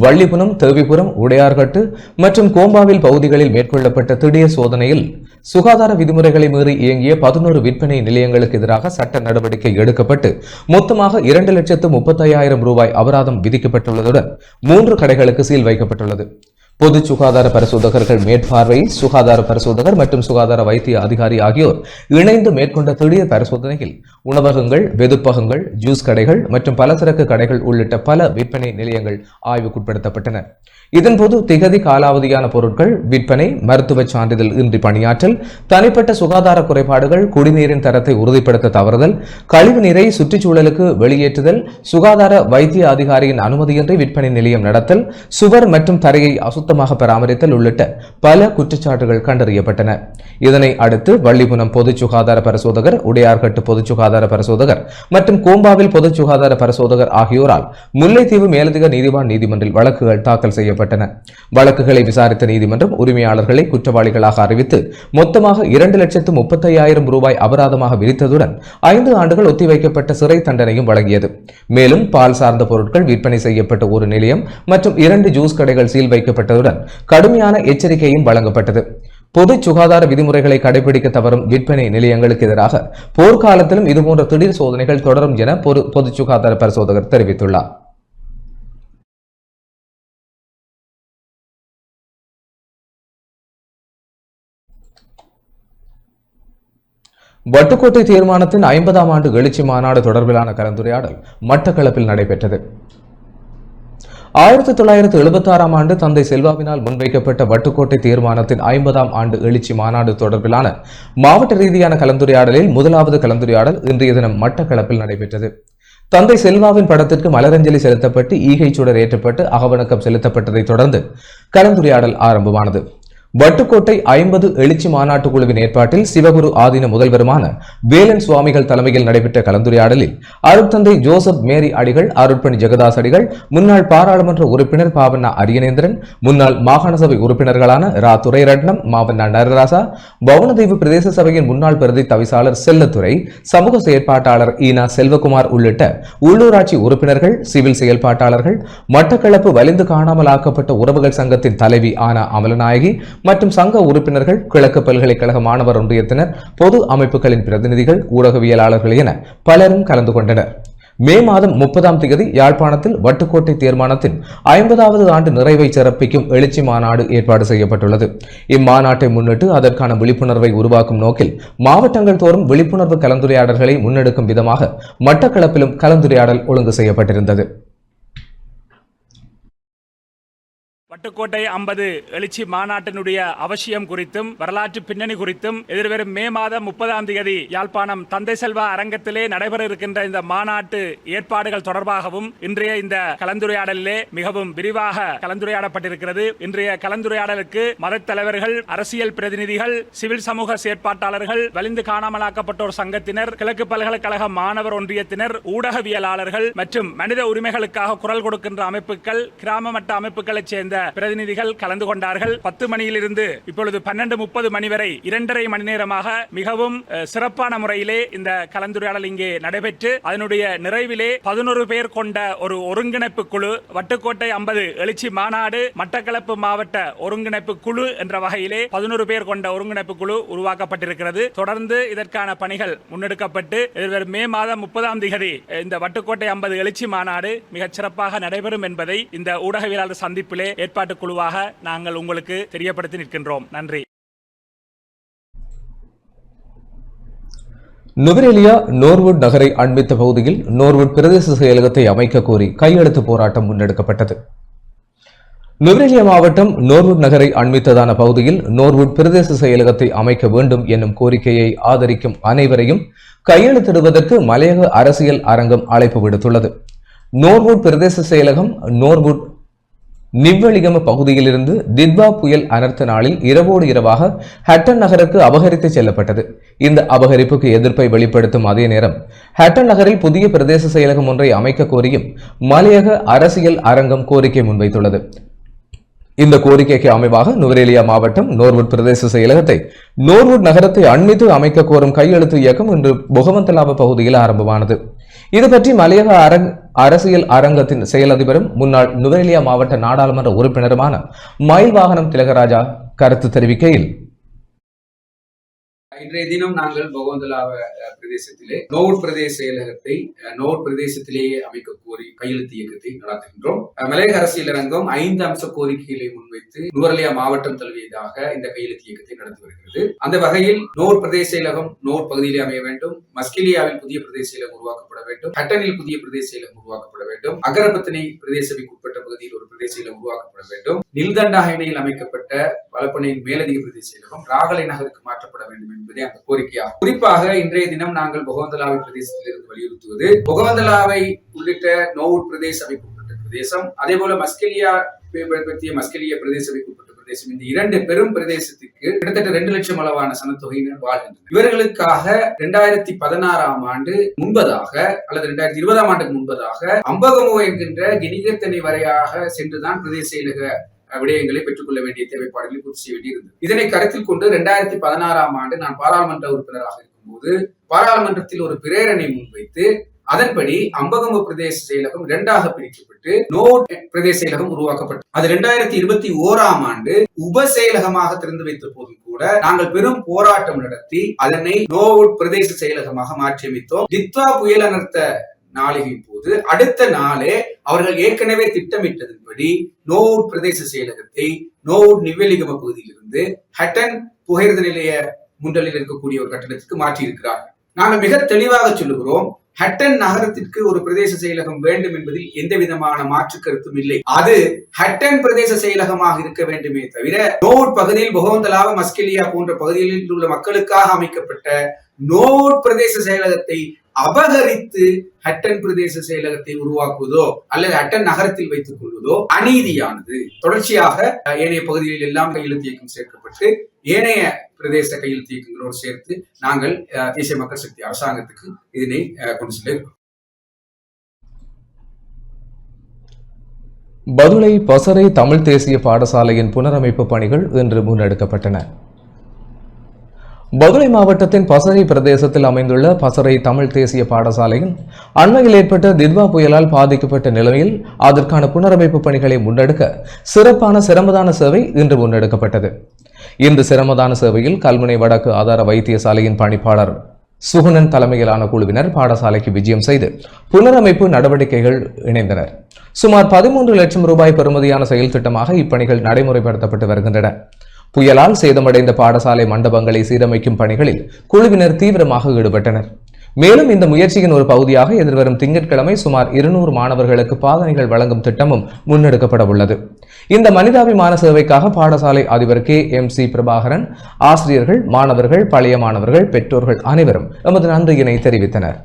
வள்ளிபுனம், தேவிபுரம், உடையார்கட்டு மற்றும் கோம்பாவில் பகுதிகளில் மேற்கொள்ளப்பட்ட திடீர் சோதனையில் சுகாதார விதிமுறைகளை மீறி இயங்கிய 11 விற்பனை நிலையங்களுக்கு எதிராக சட்ட நடவடிக்கை எடுக்கப்பட்டு மொத்தமாக 2,35,000 ரூபாய் அபராதம் விதிக்கப்பட்டுள்ளதுடன் 3 கடைகளுக்கு சீல் வைக்கப்பட்டுள்ளது. பொது சுகாதார பரிசோதகர்கள் மேற்பார்வை, சுகாதார பரிசோதகர் மற்றும் சுகாதார வைத்திய அதிகாரி ஆகியோர் இணைந்து மேற்கொண்ட திடீர் பரிசோதனையில் உணவகங்கள், வெதுப்பகங்கள், ஜூஸ் கடைகள் மற்றும் பலசரக்கு கடைகள் உள்ளிட்ட பல விற்பனை நிலையங்கள் ஆய்வுக்குட்படுத்தப்பட்டன. இதன்போது திகதி காலாவதியான பொருட்கள் விற்பனை, மருத்துவ சான்றிதழ் இன்றி பணியாற்றல், தனிப்பட்ட சுகாதார குறைபாடுகள், குடிநீரின் தரத்தை உறுதிப்படுத்த தவறுதல், கழிவு நீரை சுற்றுச்சூழலுக்கு வெளியேற்றுதல், சுகாதார வைத்திய அதிகாரியின் அனுமதியின்றி விற்பனை நிலையம் நடத்தல், சுவர் மற்றும் தரையை அசுத்தமாக பராமரித்தல் உள்ளிட்ட பல குற்றச்சாட்டுகள் கண்டறியப்பட்டன. இதனை அடுத்து வள்ளிபுனம் பொது சுகாதார பரிசோதகர், உடையார்கட்டு பொது சுகாதார பரிசோதகர் மற்றும் கோம்பாவில் பொது சுகாதார பரிசோதகர் ஆகியோரால் முல்லைத்தீவு மேலதிக நீதிவான் நீதிமன்றில் வழக்குகள் தாக்கல் செய்யப்பட்டன. வழக்குகளை விசாரித்த நீதிமன்றம் உரிமையாளர்களை குற்றவாளிகளாக அறிவித்து மொத்தமாக 2,35,000 ரூபாய் அபராதமாக விதித்ததுடன் 5 ஆண்டுகள் ஒத்திவைக்கப்பட்ட சிறை தண்டனையும் வழங்கியது. மேலும் பால் சார்ந்த பொருட்கள் விற்பனை செய்யப்பட்ட ஒரு நிலையம் மற்றும் 2 ஜூஸ் கடைகள் சீல் வைக்கப்பட்டதுடன் கடுமையான எச்சரிக்கையும் வழங்கப்பட்டது. பொது சுகாதார விதிமுறைகளை கடைபிடிக்க தவறும் விற்பனை நிலையங்களுக்கு எதிராக போர்க்காலத்திலும் இதுபோன்ற திடீர் சோதனைகள் தொடரும் என பொது சுகாதார பரிசோதகர் தெரிவித்துள்ளார். வட்டுக்கோட்டை தீர்மானத்தின் 50ஆம் ஆண்டு எழுச்சி மாநாடு தொடர்பிலான கலந்துரையாடல் மட்டக்களப்பில் நடைபெற்றது. 1976ஆம் ஆண்டு தந்தை செல்வாவினால் முன்வைக்கப்பட்ட வட்டுக்கோட்டை தீர்மானத்தின் 50ஆம் ஆண்டு எழுச்சி மாநாடு தொடர்பிலான மாவட்ட ரீதியான கலந்துரையாடலில் முதலாவது கலந்துரையாடல் இன்றைய தினம் மட்டக்களப்பில் நடைபெற்றது. தந்தை செல்வாவின் படத்திற்கு மலரஞ்சலி செலுத்தப்பட்டு ஈகை சுடர் ஏற்றப்பட்டு அகவணக்கம் செலுத்தப்பட்டதை தொடர்ந்து கலந்துரையாடல் ஆரம்பமானது. வட்டுக்கோட்டை 50 எழுச்சி மாநாட்டு குழுவின் ஏற்பாட்டில் சிவகுரு ஆதீன முதல்வருமான வேலன் சுவாமிகள் தலைமையில் நடைபெற்ற கலந்துரையாடலில் அருட்தந்தை ஜோசப் மேரி அடிகள், அருட்பணி ஜெகதாஸ் அடிகள், முன்னாள் பாராளுமன்ற உறுப்பினர் பாவண்ணா அரியநேந்திரன், முன்னாள் மாகாண சபை உறுப்பினர்களான ரா துரைரட்னம், மாவண்ணா நரராசா, பவுனதீவு பிரதேச சபையின் முன்னாள் பிரதி தவிசாளர் செல்லத்துறை, சமூக செயற்பாட்டாளர் ஈனா செல்வகுமார் உள்ளிட்ட உள்ளூராட்சி உறுப்பினர்கள், சிவில் செயல்பாட்டாளர்கள், மட்டக்களப்பு வலிந்து காணாமல் ஆக்கப்பட்ட உறவுகள் சங்கத்தின் தலைவி ஆனா அமலநாயகி மற்றும் சங்க உறுப்பினர்கள், கிழக்கு பல்கலைக்கழக மாணவர் ஒன்றியத்தினர், பொது அமைப்புகளின் பிரதிநிதிகள், ஊடகவியலாளர்கள் என பலரும் கலந்து கொண்டனர். மே மாதம் 30ஆம் தேதி யாழ்ப்பாணத்தில் வட்டுக்கோட்டை தீர்மானத்தின் 50வது ஆண்டு நிறைவை சிறப்பிக்கும் எழுச்சி மாநாடு ஏற்பாடு செய்யப்பட்டுள்ளது. இம்மாநாட்டை முன்னிட்டு அதற்கான விழிப்புணர்வை உருவாக்கும் நோக்கில் மாவட்டங்கள் தோறும் விழிப்புணர்வு கலந்துரையாடல்களை முன்னெடுக்கும் விதமாக மட்டக்களப்பிலும் கலந்துரையாடல் ஒழுங்கு செய்யப்பட்டிருந்தது. வட்டுக்கோட்டை 50 எழுச்சி மாநாட்டினுடைய அவசியம் குறித்தும் வரலாற்று பின்னணி குறித்தும் எதிர்வரும் மே மாதம் 30ஆம் தேதி யாழ்ப்பாணம் தந்தை செல்வா அரங்கத்திலே நடைபெற இருக்கின்ற இந்த மாநாட்டு ஏற்பாடுகள் தொடர்பாகவும் இன்றைய இந்த கலந்துரையாடலிலே மிகவும் விரிவாக கலந்துரையாடப்பட்டிருக்கிறது. இன்றைய கலந்துரையாடலுக்கு மதத் தலைவர்கள், அரசியல் பிரதிநிதிகள், சிவில் சமூக செயற்பாட்டாளர்கள், வலிந்து காணாமலாக்கப்பட்டோர் சங்கத்தினர், கிழக்கு பல்கலைக்கழக மாணவர் ஒன்றியத்தினர், ஊடகவியலாளர்கள் மற்றும் மனித உரிமைகளுக்காக குரல் கொடுக்கின்ற அமைப்புகள், கிராம மட்ட அமைப்புகளைச் சேர்ந்த பிரதிநிதிகள் கலந்து கொண்டார்கள். 10 மணியிலிருந்து இப்பொழுது 12:30 மணி வரை 2.5 மணி நேரமாக மிகவும் சிறப்பான முறையிலே இந்த கலந்துரையாடல் இங்கே நடைபெற்று அதனுடைய நிறைவிலே 11 பேர் கொண்ட ஒரு ஒருங்கிணைப்பு குழு, வட்டுக்கோட்டை 50 எழுச்சி மாநாடு மட்டக்களப்பு மாவட்ட ஒருங்கிணைப்பு குழு என்ற வகையிலே 11 பேர் கொண்ட ஒருங்கிணைப்பு குழு உருவாக்கப்பட்டிருக்கிறது. தொடர்ந்து இதற்கான பணிகள் முன்னெடுக்கப்பட்டு எதிர்வரும் மே மாதம் 30ஆம் தேதி இந்த வட்டுக்கோட்டை 50 எழுச்சி மாநாடு மிகச் சிறப்பாக நடைபெறும் என்பதை இந்த ஊடகவியலாளர் சந்திப்பிலே ஏற்பாட்டு குழுவாக நாங்கள் உங்களுக்கு தெரியப்படுத்தி நிற்கின்றோம். நன்றி. நுவரெலியா நோர்வுட் நகரை அண்மித்த பகுதியில் நோர்வுட் பிரதேச செயலகத்தை அமைக்க கோரி கையெழுத்து போராட்டம் முன்னெடுக்கப்பட்டது. நுவரெலியா மாவட்டம் நோர்வுட் நகரை அண்மித்ததான பகுதியில் நோர்வுட் பிரதேச செயலகத்தை அமைக்க வேண்டும் என்னும் கோரிக்கையை ஆதரிக்கும் அனைவரையும் கையெழுத்திடுவதற்கு மலையக அரசியல் அரங்கம் அழைப்பு விடுத்துள்ளது. நோர்வுட் பிரதேச செயலகம் நோர்வுட் நிவ்வளிகம பகுதியிலிருந்து திட்வா புயல் அனர்த்த நாளில் இரவோடு இரவாக ஹட்டன் நகருக்கு அபகரித்து செல்லப்பட்டது. இந்த அபகரிப்புக்கு எதிர்ப்பை வெளிப்படுத்தும் அதே நேரம் ஹட்டன் நகரில் புதிய பிரதேச செயலகம் ஒன்றை அமைக்க கோரியும் மலையக அரசியல் அரங்கம் கோரிக்கை முன்வைத்துள்ளது. இந்த கோரிக்கைக்கு அமைவாக நுவரெலியா மாவட்டம் நோர்வுட் பிரதேச செயலகத்தை நோர்வுட் நகரத்தை அண்மித்து அமைக்க கோரும் கையெழுத்து இயக்கம் இன்று பொகவந்தலாப பகுதியில் ஆரம்பமானது. இதுபற்றி மலையக அரசியல் அரங்கத்தின் செயலதிபரும் முன்னாள் நுவரெலியா மாவட்ட நாடாளுமன்ற உறுப்பினருமான மயில் வாகனம் திலகராஜா கருத்து தெரிவிக்கையில், இன்றைய தினம் நாங்கள் பொகவந்தலாவ பிரதேசத்திலே நோர்வுட் பிரதேச செயலகத்தை நோர்வுட் பிரதேசத்திலேயே அமைக்க கோரி கையெழுத்து இயக்கத்தை நடத்துகின்றோம். மலையக அரசியல் அரங்கம் 5 அம்ச கோரிக்கைகளை முன்வைத்து நுவரெலியா மாவட்டம் தழுவியதாக இந்த கையெழுத்து இயக்கத்தை நடத்தி வருகிறது. அந்த வகையில் நோர்வுட் பிரதேச செயலகம் நோர்வுட் பகுதியிலே அமைய வேண்டும், மஸ்கெலியாவில் புதிய பிரதேச செயலகம் உருவாக்கப்பட வேண்டும், ஹட்டனில் புதிய பிரதேச செயலகம் உருவாக்கப்பட வேண்டும், அகரபத்தனை பிரதேச சபைக்கு உட்பட்ட பகுதியில் ஒரு பிரதேச செயலகம் உருவாக்கப்பட வேண்டும், நில்தண்டாகையில் அமைக்கப்பட்ட வளப்பனையின் மேலதிக பிரதேச செயலகம் ராகலை நகருக்கு மாற்றப்பட வேண்டும் என்பதே அந்த கோரிக்கையாகும். குறிப்பாக இன்றைய தினம் நாங்கள் பொகவந்தலாவை பிரதேசத்திலிருந்து வலியுறுத்துவது, பொகவந்தலாவை உள்ளிட்ட நோர்வுட் பிரதேச சபைக்கு உட்பட்ட பிரதேசம், அதே போல மஸ்கெலியா பிரதேச சபைக்கு உட்பட்ட பிரதேசம், இந்த 2 பெரும் பிரதேசத்துக்கு கிட்டத்தட்ட 2 லட்சம் அளவான சனத்தொகையினர் வாழ்கின்றனர். இவர்களுக்காக 2016ஆம் ஆண்டு முன்பதாக அல்லது 2020ஆம் ஆண்டுக்கு முன்பதாக அம்பகமோ என்கின்ற கினிகத்தனை வரையாக சென்றுதான் பிரதேச செயலக விடயங்களை பெற்றுக் கொள்ள வேண்டிய தேவைப்பாடுகளை பூர்த்தி செய்ய வேண்டியிருந்தது. இதனை கருத்தில் கொண்டு 2016ஆம் ஆண்டு நான் பாராளுமன்ற உறுப்பினராக இருக்கும்போது பாராளுமன்றத்தில் ஒரு பிரேரணை முன்வைத்து அதன்படி அம்பகம பிரதேச செயலகம் 2ஆக பிரிக்கப்பட்டு நோர்வுட் பிரதேச செயலகம் உருவாக்கப்பட்டது. அது 2021ஆம் ஆண்டு உப செயலகமாக திறந்து வைத்த போதும் கூட நாங்கள் பெரும் போராட்டம் நடத்தி அதனை நோர்வுட் பிரதேச செயலகமாக மாற்றியமைத்தோம். தித்வா புயல் அனர்த்த நாளின் போது அடுத்த நாளே அவர்கள் ஏற்கனவே திட்டமிட்டதன்படி நோர்வுட் பிரதேச செயலகத்தை நோர்வுட் நிவ்வளிகம பகுதியிலிருந்து ஹட்டன் புகையிரத நிலைய முன்றலில் இருக்கக்கூடிய ஒரு கட்டடத்திற்கு மாற்றி இருக்கிறார்கள். நாங்கள் மிக தெளிவாக சொல்லுகிறோம், ஹட்டன் நகரத்திற்கு ஒரு பிரதேச செயலகம் வேண்டும் என்பதில் எந்த விதமான மாற்று கருத்தும் இல்லை. அது ஹட்டன் பிரதேச செயலகமாக இருக்க வேண்டுமே தவிர நோர்வுட் பகுதியில் பொகவந்தலாவ மஸ்கெலியா போன்ற பகுதிகளில் உள்ள மக்களுக்காக அமைக்கப்பட்ட நோர்வுட் பிரதேச செயலகத்தை அபகரித்து ஹட்டன் பிரதேச செயலகத்தை உருவாக்குவதோ அல்லது ஹட்டன் நகரத்தில் வைத்துக் கொள்வதோ அநீதியானது. தொடர்ச்சியாக ஏனைய பகுதிகளில் எல்லாம் கையெழுத்து இயக்கம் சேர்க்கப்பட்டு ஏனைய பிரதேச கையெழுத்து இயக்கங்களோடு சேர்த்து நாங்கள் தேசிய மக்கள் சக்தி அரசாங்கத்துக்கு இதனை கொண்டு செல்ல இருக்கிறோம். பதுளை பசறை தமிழ் தேசிய பாடசாலையின் புனரமைப்பு பணிகள் இன்று முன்னெடுக்கப்பட்டன. பதுளை மாவட்டத்தின் பசறை பிரதேசத்தில் அமைந்துள்ள பசறை தமிழ் தேசிய பாடசாலையில் அண்மையில் ஏற்பட்ட தித்வா புயலால் பாதிக்கப்பட்ட நிலையில் அதற்கான புனரமைப்பு பணிகளை முன்னெடுக்க சிறப்பான சிரமதான சேவை இன்று முன்னெடுக்கப்பட்டது. இந்த சிரமதான சேவையில் கல்முனை வடக்கு ஆதார வைத்தியசாலையின் பணிப்பாளர் சுகுணன் தலைமையிலான குழுவினர் பாடசாலைக்கு விஜயம் செய்து புனரமைப்பு நடவடிக்கைகள் இணைந்தனர். சுமார் 13 லட்சம் ரூபாய் பெறுமதியான செயல் திட்டமாக இப்பணிகள் நடைமுறைப்படுத்தப்பட்டு வருகின்றன. புயலால் சேதமடைந்த பாடசாலை மண்டபங்களை சீரமைக்கும் பணிகளில் குழுவினர் தீவிரமாக ஈடுபட்டனர். மேலும் இந்த முயற்சியின் ஒரு பகுதியாக எதிர்வரும் திங்கட்கிழமை சுமார் 200 மாணவர்களுக்கு பாதனைகள் வழங்கும் திட்டமும் முன்னெடுக்கப்பட உள்ளது. இந்த மனிதாபிமான சேவைக்காக பாடசாலை அதிபர் KMC பிரபாகரன், ஆசிரியர்கள், மாணவர்கள், பழைய மாணவர்கள், பெற்றோர்கள் அனைவரும் எமது நன்றியினை தெரிவித்தனர்.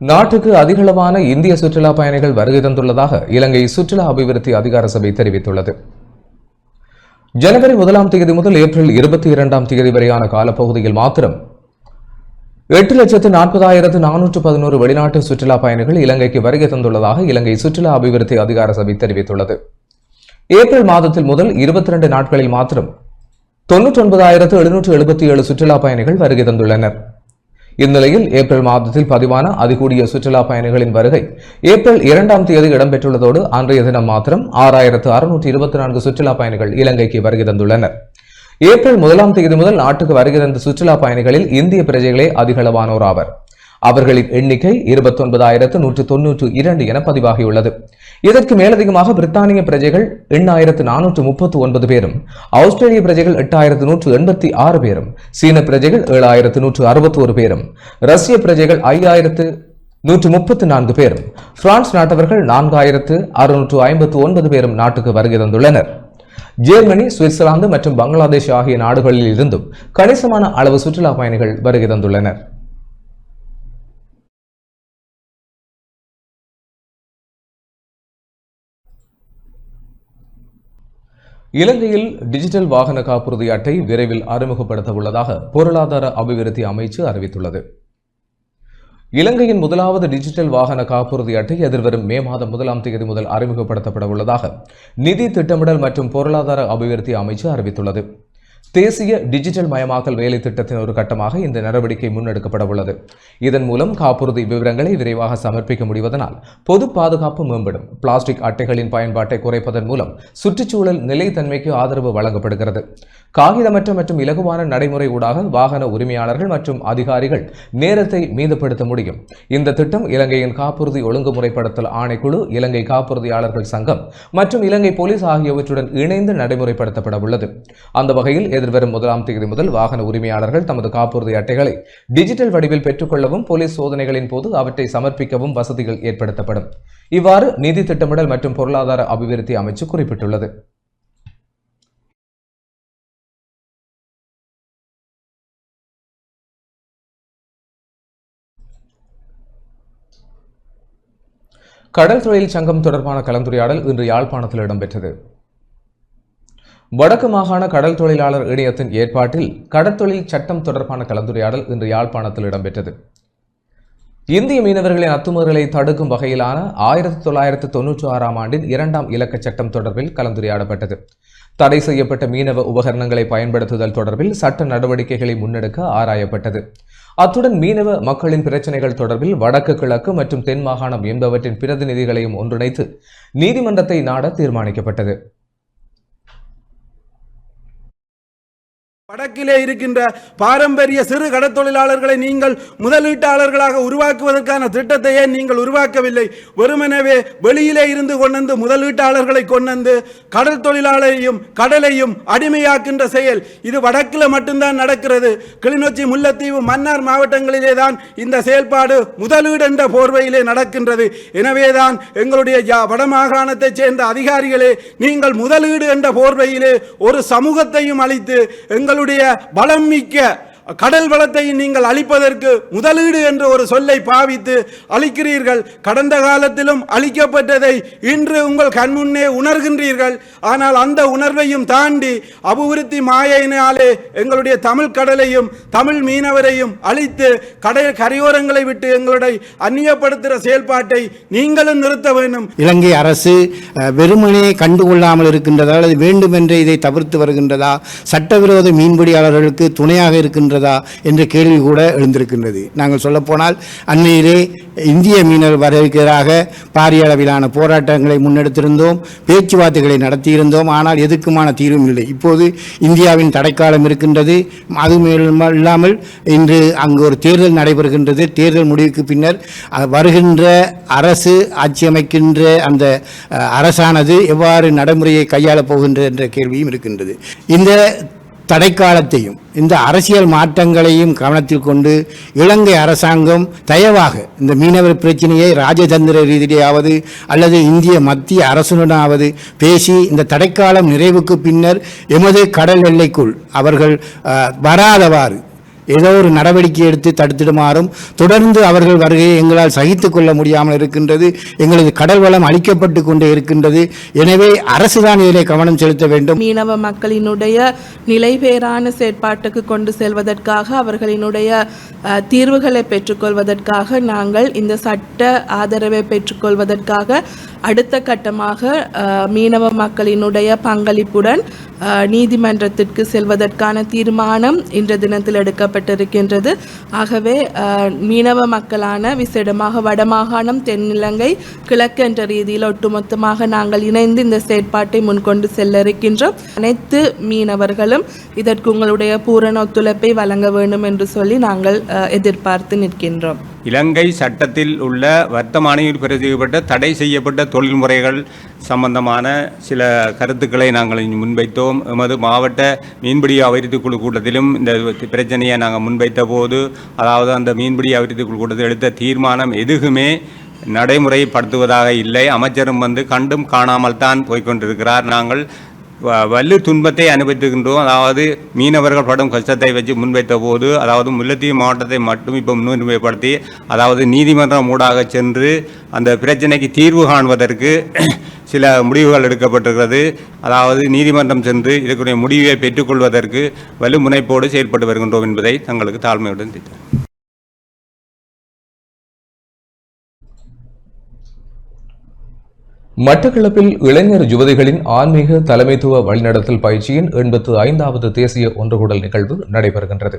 நாட்டுக்கு அதிகளவான இந்திய சுற்றுலா பயணிகள் வருகை தந்துள்ளதாக இலங்கை சுற்றுலா அபிவிருத்தி அதிகார சபை தெரிவித்துள்ளது. ஜனவரி 1ஆம் தேதி முதல் ஏப்ரல் 22ஆம் தேதி வரையான காலப்பகுதியில் மாத்திரம் 8,40,411 வெளிநாட்டு சுற்றுலா பயணிகள் இலங்கைக்கு வருகை தந்துள்ளதாக இலங்கை சுற்றுலா அபிவிருத்தி அதிகார சபை தெரிவித்துள்ளது. ஏப்ரல் மாதத்தில் முதல் 22 நாட்களில் மாத்திரம் 99,777 சுற்றுலா பயணிகள் வருகை தந்துள்ளனர். இந்நிலையில் ஏப்ரல் மாதத்தில் பதிவான அதிகூடிய சுற்றுலா பயணிகளின் வருகை ஏப்ரல் 2ஆம் தேதி இடம்பெற்றுள்ளதோடு அன்றைய தினம் மாத்திரம் 6,624 சுற்றுலா பயணிகள் இலங்கைக்கு வருகை தந்துள்ளனர். ஏப்ரல் 1ஆம் தேதி முதல் நாட்டுக்கு வருகை தந்த சுற்றுலா பயணிகளில் இந்திய பிரஜைகளே அதிகளவானோர் ஆவர். அவர்களின் எண்ணிக்கை 29,192 என பதிவாகியுள்ளது. இதற்கு மேலதிகமாக பிரித்தானிய பிரஜைகள் 8,439 பேரும், ஆஸ்திரேலிய பிரஜைகள் 8,186 பேரும், சீன பிரஜைகள் 7,161 பேரும், ரஷ்ய பிரஜைகள் 5,134 பேரும், பிரான்ஸ் நாட்டவர்கள் 4,659 பேரும் நாட்டுக்கு வருகை தந்துள்ளனர். ஜெர்மனி, சுவிட்சர்லாந்து மற்றும் பங்களாதேஷ் ஆகிய நாடுகளில் இருந்தும் கணிசமான அளவு சுற்றுலா பயணிகள் வருகை தந்துள்ளனர். இலங்கையில் டிஜிட்டல் வாகன காப்புறுதி அட்டை விரைவில் அறிமுகப்படுத்த உள்ளதாக பொருளாதார அபிவிருத்தி அமைச்சு அறிவித்துள்ளது. இலங்கையின் முதலாவது டிஜிட்டல் வாகன காப்புறுதி அட்டை எதிர்வரும் மே மாதம் 1ஆம் தேதி முதல் அறிமுகப்படுத்தப்பட உள்ளதாக நிதி திட்டமிடல் மற்றும் பொருளாதார அபிவிருத்தி அமைச்சு அறிவித்துள்ளது. தேசிய டிஜிட்டல் மயமாக்கல் வேலை திட்டத்தின் ஒரு கட்டமாக இந்த நடவடிக்கை முன்னெடுக்கப்பட உள்ளது. இதன் மூலம் காப்புறுதி விவரங்களை விரைவாக சமர்ப்பிக்க முடிவதனால் பொது பாதுகாப்பு மேம்படும். பிளாஸ்டிக் அட்டைகளின் பயன்பாட்டை குறைப்பதன் மூலம் சுற்றுச்சூழல் நிலைத்தன்மைக்கு ஆதரவு வழங்கப்படுகிறது. காகிதமற்ற மற்றும் இலகுவான நடைமுறை ஊடாக வாகன உரிமையாளர்கள் மற்றும் அதிகாரிகள் நேரத்தை மீதப்படுத்த முடியும். இந்த திட்டம் இலங்கையின் காப்புறுதி ஒழுங்குமுறைப்படுத்தல் ஆணைக்குழு, இலங்கை காப்புறுதியாளர்கள் சங்கம் மற்றும் இலங்கை போலீஸ் ஆகியவற்றுடன் இணைந்து நடைமுறைப்படுத்தப்பட உள்ளது. அந்த வகையில் எதிர்வரும் 1ஆம் தேதி முதல் வாகன உரிமையாளர்கள் தமது காப்புறுதி அட்டைகளை டிஜிட்டல் வடிவில் பெற்றுக்கொள்ளவும் போலீஸ் சோதனைகளின் போது அவற்றை சமர்ப்பிக்கவும் வசதிகள் ஏற்படுத்தப்படும். இவ்வாறு நிதி திட்டமிடல் மற்றும் பொருளாதார அபிவிருத்தி அமைச்சு குறிப்பிட்டுள்ளது. கடல் தொழில் சங்கம் தொடர்பான கலந்துரையாடல் இன்று யாழ்ப்பாணத்தில் இடம்பெற்றது. வடக்கு மாகாண கடல் தொழிலாளர் இணையத்தின் ஏற்பாட்டில் கடற்தொழில் சட்டம் தொடர்பான கலந்துரையாடல் இன்று யாழ்ப்பாணத்தில் இடம்பெற்றது. இந்திய மீனவர்களின் அத்துமீறலை தடுக்கும் வகையிலான 1996ஆம் ஆண்டின் 2ஆம் இலக்க சட்டம் தொடர்பில் கலந்துரையாடப்பட்டது. தடை செய்யப்பட்ட மீனவ உபகரணங்களை பயன்படுத்துதல் தொடர்பில் சட்ட நடவடிக்கைகளை முன்னெடுக்க ஆராயப்பட்டது. அத்துடன் மீனவ மக்களின் பிரச்சினைகள் தொடர்பில் வடக்கு, கிழக்கு மற்றும் தென் மாகாணம் என்பவற்றின் பிரதிநிதிகளையும் ஒன்றிணைத்து நீதிமன்றத்தை நாட தீர்மானிக்கப்பட்டது. வடக்கிலே இருக்கின்ற பாரம்பரிய சிறு கடற்தொழிலாளர்களை நீங்கள் முதலீட்டாளர்களாக உருவாக்குவதற்கான திட்டத்தையே நீங்கள் உருவாக்கவில்லை. வெறுமனவே வெளியிலே இருந்து கொண்டு முதலீட்டாளர்களை கொண்டு கடல் தொழிலாளரையும் கடலையும் அடிமையாக்கின்ற செயல் இது வடக்கில் மட்டும்தான் நடக்கிறது. கிளிநொச்சி, முல்லைத்தீவு, மன்னார் மாவட்டங்களிலே தான் இந்த செயல்பாடு முதலீடு என்ற போர்வையிலே நடக்கின்றது. எனவேதான் எங்களுடைய வடமாகாணத்தைச் சேர்ந்த அதிகாரிகளே, நீங்கள் முதலீடு என்ற போர்வையிலே ஒரு சமூகத்தையும் அளித்து எங்களுடைய பலம் மிக்க கடல் வளத்தை நீங்கள் அளிப்பதற்கு முதலீடு என்ற ஒரு சொல்லை பாவித்து அளிக்கிறீர்கள். கடந்த காலத்திலும் அளிக்கப்பட்டதை இன்று உங்கள் கண்முன்னே உணர்கின்றீர்கள். ஆனால் அந்த உணர்வையும் தாண்டி அபிவிருத்தி மாயினாலே எங்களுடைய தமிழ் கடலையும் தமிழ் மீனவரையும் அழித்து கரையோரங்களை விட்டு எங்களுடைய அந்நியப்படுத்துகிற செயல்பாட்டை நீங்களும் நிறுத்த வேண்டும். இலங்கை அரசு வெறுமனே கண்டுகொள்ளாமல் இருக்கின்றதா அல்லது வேண்டுமென்றே இதை தவிர்த்து வருகின்றதா, சட்டவிரோத மீன்பிடியாளர்களுக்கு துணையாக இருக்கின்றதா என்ற கேள்வி கூட எழுந்திருக்கின்றது. நாங்கள் சொல்லப்போனால் அண்மையிலே இந்திய மீனவர் வரவேற்கிறாக பாரிய அளவிலான போராட்டங்களை முன்னெடுத்திருந்தோம், பேச்சுவார்த்தைகளை நடத்தியிருந்தோம். ஆனால் எதுக்குமான தீர்வும் இல்லை. இப்போது இந்தியாவின் தடைக்காலம் இருக்கின்றது. அது இல்லாமல் இன்று அங்கு ஒரு தேர்தல் நடைபெறுகின்றது. தேர்தல் முடிவுக்கு பின்னர் வருகின்ற அரசு ஆட்சி அமைக்கின்ற அந்த அரசானது எவ்வாறு நடைமுறையை கையாளப் போகின்றது என்ற கேள்வியும் இருக்கின்றது. இந்த தடைக்காலத்தையும் இந்த அரசியல் மாற்றங்களையும் கவனத்தில் கொண்டு இலங்கை அரசாங்கம் தயவாக இந்த மீனவர் பிரச்சனையை ராஜதந்திர ரீதியிலாவது அல்லது இந்திய மத்திய அரசுடனாவது பேசி இந்த தடைக்காலம் நிறைவுக்கு பின்னர் எமது கடல் எல்லைக்குள் அவர்கள் வராதவாறு ஏதோ ஒரு நடவடிக்கை எடுத்து தடுத்திடுமாறும், தொடர்ந்து அவர்கள் வருகையை எங்களால் சகித்துக் கொள்ள முடியாமல் இருக்கின்றது. எங்களது கடல் வளம் அளிக்கப்பட்டு கொண்டே இருக்கின்றது. எனவே அரசுதான் இதிலே கவனம் செலுத்த வேண்டும். மீனவ மக்களினுடைய நிலைபேறான செயற்பாட்டுக்கு கொண்டு செல்வதற்காக, அவர்களினுடைய தீர்வுகளை பெற்றுக்கொள்வதற்காக, நாங்கள் இந்த சட்ட ஆதரவை பெற்றுக்கொள்வதற்காக அடுத்த கட்டமாக மீனவ மக்களினுடைய பங்களிப்புடன் நீதிமன்றத்திற்கு செல்வதற்கான தீர்மானம் இன்ற தினத்தில் எடுக்கப்பட்டிருக்கின்றது. ஆகவே மீனவ மக்களான விசேடமாக வடமாகாணம், தென்னிலங்கை, கிழக்கு என்ற ரீதியில் ஒட்டுமொத்தமாக நாங்கள் இணைந்து இந்த செயற்பாட்டை முன்கொண்டு செல்ல இருக்கின்றோம். அனைத்து மீனவர்களும் இதற்கு உங்களுடைய பூரண ஒத்துழைப்பை வழங்க வேண்டும் என்று சொல்லி நாங்கள் எதிர்பார்த்து நிற்கின்றோம். இலங்கை சட்டத்தில் உள்ள வர்த்தமானியில் பிரதிக்கப்பட்ட தடை செய்யப்பட்ட தொழில்முறைகள் சம்பந்தமான சில கருத்துக்களை நாங்கள் முன்வைத்தோம். எமது மாவட்ட மீன்பிடி அபிவிருத்தி குழு கூட்டத்திலும் இந்த பிரச்சனையை நாங்கள் முன்வைத்த போது, அதாவது அந்த மீன்பிடி அபிவிருத்தி குழு கூட்டத்தில் எடுத்த தீர்மானம் எதுவுமே நடைமுறைப்படுத்துவதாக இல்லை. அமைச்சரும் கண்டும் காணாமல் தான் போய்கொண்டிருக்கிறார். நாங்கள் வலு துன்பத்தை அனுபவித்துகின்றோம். அதாவது மீனவர்கள் படும் கஷ்டத்தை வச்சு முன்வைத்த போது, அதாவது முல்லைத்தீவு மாவட்டத்தை மட்டும் இப்போ முன்னிலைப்படுத்தி, அதாவது நீதிமன்றம் ஊடாக சென்று அந்த பிரச்சனைக்கு தீர்வு காண்பதற்கு சில முடிவுகள் எடுக்கப்பட்டிருக்கிறது. அதாவது நீதிமன்றம் சென்று இதற்குரிய முடிவை பெற்றுக்கொள்வதற்கு வலு முனைப்போடு செயல்பட்டு வருகின்றோம் என்பதை தங்களுக்கு தாழ்மையுடன் தெரிவித்தேன். மட்டக்களப்பில் இளைஞர் யுவதிகளின் ஆன்மீக தலைமைத்துவ வழிநடத்தல் பயிற்சியின் 85வது தேசிய ஒன்றுகூடல் நிகழ்வு நடைபெறுகின்றது.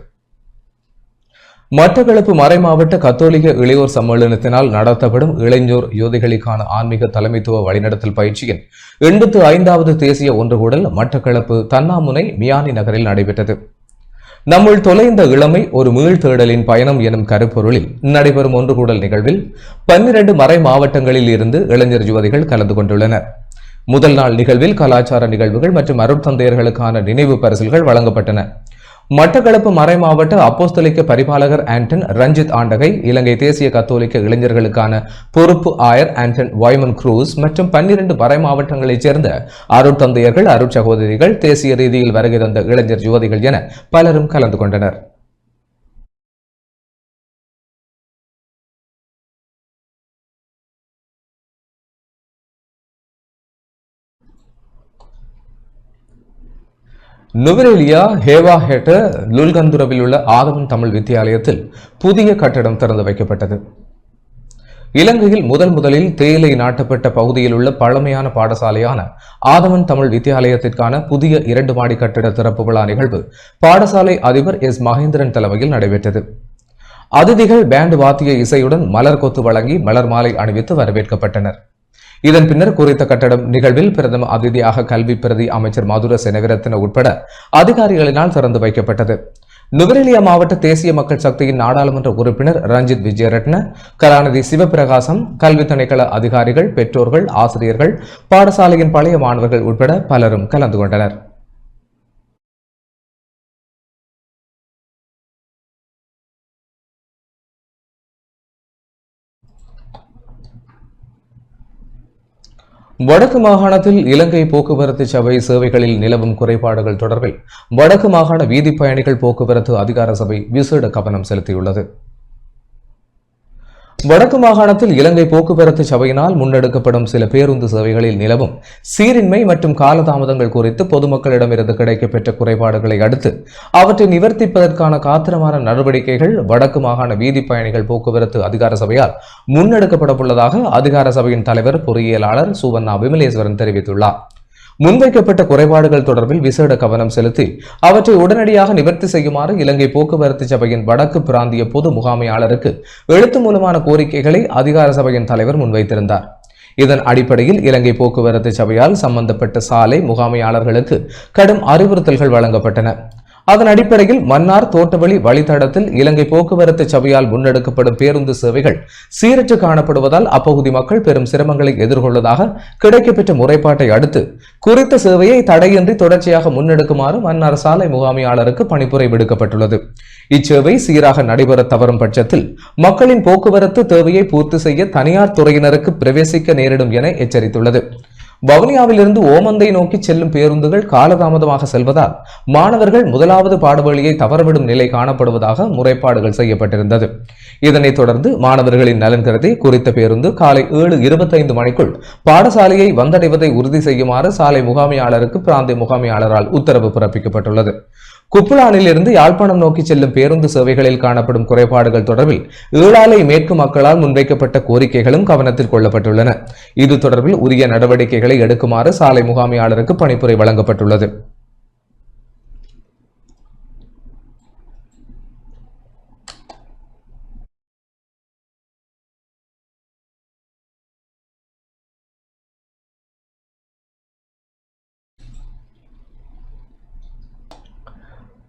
மட்டக்களப்பு மறைமாவட்ட கத்தோலிக்க இளையோர் சம்மேளனத்தினால் நடத்தப்படும் இளைஞர் யுவதிகளுக்கான ஆன்மீக தலைமைத்துவ வழிநடத்தல் பயிற்சியின் 85வது தேசிய ஒன்றுகூடல் மட்டக்களப்பு தன்னாமுனை மியானி நகரில் நடைபெற்றது. நம்முள் தொலைந்த இளமை ஒரு மீள் தேடலின் பயணம் எனும் கருப்பொருளில் நடைபெறும் ஒன்றுகூடல் நிகழ்வில் 12 மறை மாவட்டங்களில் இருந்து இளைஞர் யுவதிகள் கலந்து கொண்டுள்ளனர். முதல் நாள் நிகழ்வில் கலாச்சார நிகழ்வுகள் மற்றும் அருட்தந்தையர்களுக்கான நினைவு பரிசில்கள் வழங்கப்பட்டன. மட்டக்களப்பு மறை மாவட்ட அப்போஸ்தலிக்க பரிபாலகர் ஆண்டன் ரஞ்சித் ஆண்டகை, இலங்கை தேசிய கத்தோலிக்க இளைஞர்களுக்கான பொறுப்பு ஆயர் ஆண்டன் வைமன் குரூஸ் மற்றும் 12 மறை மாவட்டங்களைச் சேர்ந்த அருட்தந்தையர்கள், அருட்சகோதரிகள், தேசிய ரீதியில் வருகை தந்த இளைஞர் யுவதிகள் என பலரும் கலந்து கொண்டனர். நுவரெலியா ஹேவாஹெட்ட லுல்கந்துரவில் உள்ள ஆதவன் தமிழ் வித்தியாலயத்தில் புதிய கட்டடம் திறந்து வைக்கப்பட்டது. இலங்கையில் முதலில் தேயிலை நாட்டப்பட்ட பகுதியில் உள்ள பழமையான பாடசாலையான ஆதவன் தமிழ் வித்தியாலயத்திற்கான புதிய 2 மாடி கட்டிட திறப்பு விழா நிகழ்வு பாடசாலை அதிபர் எஸ் மகேந்திரன் தலைமையில் நடைபெற்றது. அதிதிகள் பேண்ட் வாத்திய இசையுடன் மலர் கொத்து வழங்கி மலர் மாலை அணிவித்து வரவேற்கப்பட்டனர். இதன் பின்னர் குறித்த கட்டடம் நிகழ்வில் பிரதம அதிதியாக கல்வி பிரதி அமைச்சர் மதுர செனவிரத்ன உட்பட அதிகாரிகளினால் திறந்து வைக்கப்பட்டது. நுவரெலியா மாவட்ட தேசிய மக்கள் சக்தியின் நாடாளுமன்ற உறுப்பினர் ரஞ்சித் விஜயரட்ன, கலாநிதி சிவபிரகாசம், கல்வி திணைக்கள அதிகாரிகள், பெற்றோர்கள், ஆசிரியர்கள், பாடசாலையின் பழைய மாணவர்கள் உட்பட பலரும் கலந்து கொண்டனர். வடக்கு மாகாணத்தில் இலங்கை போக்குவரத்து சபை சேவைகளில் நிலவும் குறைபாடுகள் தொடர்பில் வடக்கு மாகாண வீதி பயணிகள் போக்குவரத்து அதிகார சபை விசேட கவனம் செலுத்தியுள்ளது. வடக்கு மாகாணத்தில் இலங்கை போக்குவரத்து சபையினால் முன்னெடுக்கப்படும் சில பேருந்து சேவைகளில் நிலவும் சீரின்மை மற்றும் காலதாமதங்கள் குறித்து பொதுமக்களிடமிருந்து கிடைக்கப்பெற்ற குறைபாடுகளை அடுத்து அவற்றை நிவர்த்திப்பதற்கான காத்திரமான நடவடிக்கைகள் வடக்கு மாகாண வீதி பயணிகள் போக்குவரத்து அதிகார சபையால் முன்னெடுக்கப்பட உள்ளதாக அதிகார சபையின் தலைவர் பொறியியலாளர் சுவண்ணா விமலேஸ்வரன் தெரிவித்துள்ளார். முன்வைக்கப்பட்ட குறைபாடுகள் தொடர்பில் விசேட கவனம் செலுத்தி அவற்றை உடனடியாக நிவர்த்தி செய்யுமாறு இலங்கை போக்குவரத்து சபையின் வடக்கு பிராந்திய பொது முகாமையாளருக்கு எழுத்து மூலமான கோரிக்கைகளை அதிகார சபையின் தலைவர் முன்வைத்திருந்தார். இதன் அடிப்படையில் இலங்கை போக்குவரத்து சபையால் சம்பந்தப்பட்ட சாலை முகாமையாளர்களுக்கு கடும் அறிவுறுத்தல்கள் வழங்கப்பட்டன. அதன் அடிப்படையில் மன்னார் தோட்டவழி வழித்தடத்தில் இலங்கை போக்குவரத்து சபையால் முன்னெடுக்கப்படும் பேருந்து சேவைகள் சீரற்று காணப்படுவதால் அப்பகுதி மக்கள் பெரும் சிரமங்களை எதிர்கொள்வதாக கிடைக்கப்பெற்ற முறைப்பாட்டை அடுத்து குறித்த சேவையை தடையின்றி தொடர்ச்சியாக முன்னெடுக்குமாறு மன்னார் சாலை முகாமையாளருக்கு பணிப்புரை விடுக்கப்பட்டுள்ளது. இச்சேவை சீராக நடைபெற தவறும் பட்சத்தில் மக்களின் போக்குவரத்து தேவையை பூர்த்தி செய்ய தனியார் துறையினருக்கு பிரவேசிக்க நேரிடும் என எச்சரித்துள்ளது. வவுனியாவிலிருந்து ஓமந்தை நோக்கி செல்லும் பேருந்துகள் காலதாமதமாக செல்வதால் மாணவர்கள் முதலாவது பாடவழியை தவறவிடும் நிலை காணப்படுவதாக முறைப்பாடுகள் செய்யப்பட்டிருந்தது. இதனைத் தொடர்ந்து மாணவர்களின் நலன் கருதி குறித்த பேருந்து காலை 7:25 மணிக்குள் பாடசாலையை வந்தடைவதை உறுதி செய்யுமாறு சாலை முகாமையாளருக்கு பிராந்திய முகாமையாளரால் உத்தரவு பிறப்பிக்கப்பட்டுள்ளது. குப்புளானில் இருந்து யாழ்ப்பாணம் நோக்கி செல்லும் பேருந்து சேவைகளில் காணப்படும் குறைபாடுகள் தொடர்பில் ஈழாலை மேற்கு மக்களால் முன்வைக்கப்பட்ட கோரிக்கைகளும் கவனத்தில் கொள்ளப்பட்டுள்ளன. இது தொடர்பில் உரிய நடவடிக்கைகளை எடுக்குமாறு சாலை முகாமையாளருக்கு பணிப்புரை வழங்கப்பட்டுள்ளது.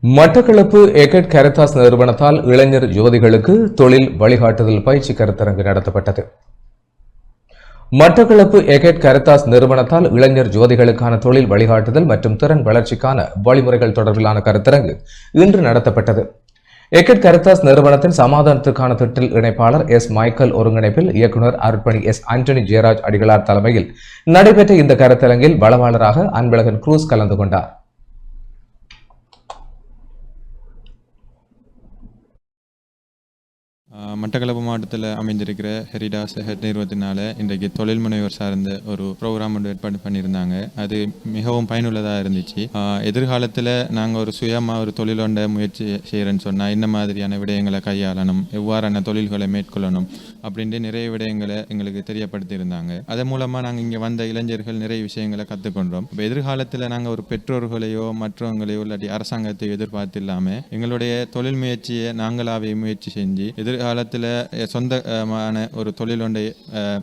மட்டக்களப்பு எகட் கரத்தாஸ் நிறுவனத்தால் இளைஞர் யுவதிகளுக்கு தொழில் வழிகாட்டுதல் பயிற்சி கருத்தரங்கு நடத்தப்பட்டது. மட்டக்களப்பு எகட் கரத்தாஸ் நிறுவனத்தால் இளைஞர் யுவதிகளுக்கான தொழில் வழிகாட்டுதல் மற்றும் திறன் வளர்ச்சிக்கான வழிமுறைகள் தொடர்பிலான கருத்தரங்கு இன்று நடத்தப்பட்டது. எகட் கரத்தாஸ் நிறுவனத்தின் சமாதானத்துக்கான திட்டில் இணைப்பாளர் எஸ் மைக்கேல் ஒருங்கிணைப்பில் இயக்குநர் அர்ப்பணி எஸ் ஆண்டனி ஜெயராஜ் அடிகளார் தலைமையில் நடைபெற்ற இந்த கருத்தரங்கில் வளவாளராக அன்பழகன் குரூஸ் கலந்து கொண்டார். மட்டக்களப்பு மாவட்டத்தில் அமைந்திருக்கிற ஹெரிடாஸ் ஹெட் நிறுவனத்தினால இன்றைக்கு தொழில் முனைவர் சார்ந்த ஒரு ப்ரோக்ராம் ஒன்று ஏற்பாடு பண்ணியிருந்தாங்க. அது மிகவும் பயனுள்ளதாக இருந்துச்சு. எதிர்காலத்தில் நாங்கள் ஒரு சுயமாக ஒரு தொழிலொண்ட முயற்சி செய்கிறேன்னு சொன்னால் என்ன மாதிரியான விடயங்களை கையாளணும், எவ்வாறான தொழில்களை மேற்கொள்ளணும் அப்படின்ட்டு நிறைய விடயங்களை எங்களுக்கு தெரியப்படுத்தியிருந்தாங்க. அதன் மூலமாக நாங்கள் இங்கே வந்த இளைஞர்கள் நிறைய விஷயங்களை கற்றுக்கொண்டோம். இப்போ எதிர்காலத்தில் நாங்கள் ஒரு பெற்றோர்களையோ மற்றவங்களையோ இல்லாட்டி அரசாங்கத்தை எதிர்பார்த்து இல்லாமல் எங்களுடைய தொழில் முயற்சியை நாங்களாவே முயற்சி செஞ்சு எதிர்காலத்தில் சொந்தமான ஒரு தொழில் ஒன்றை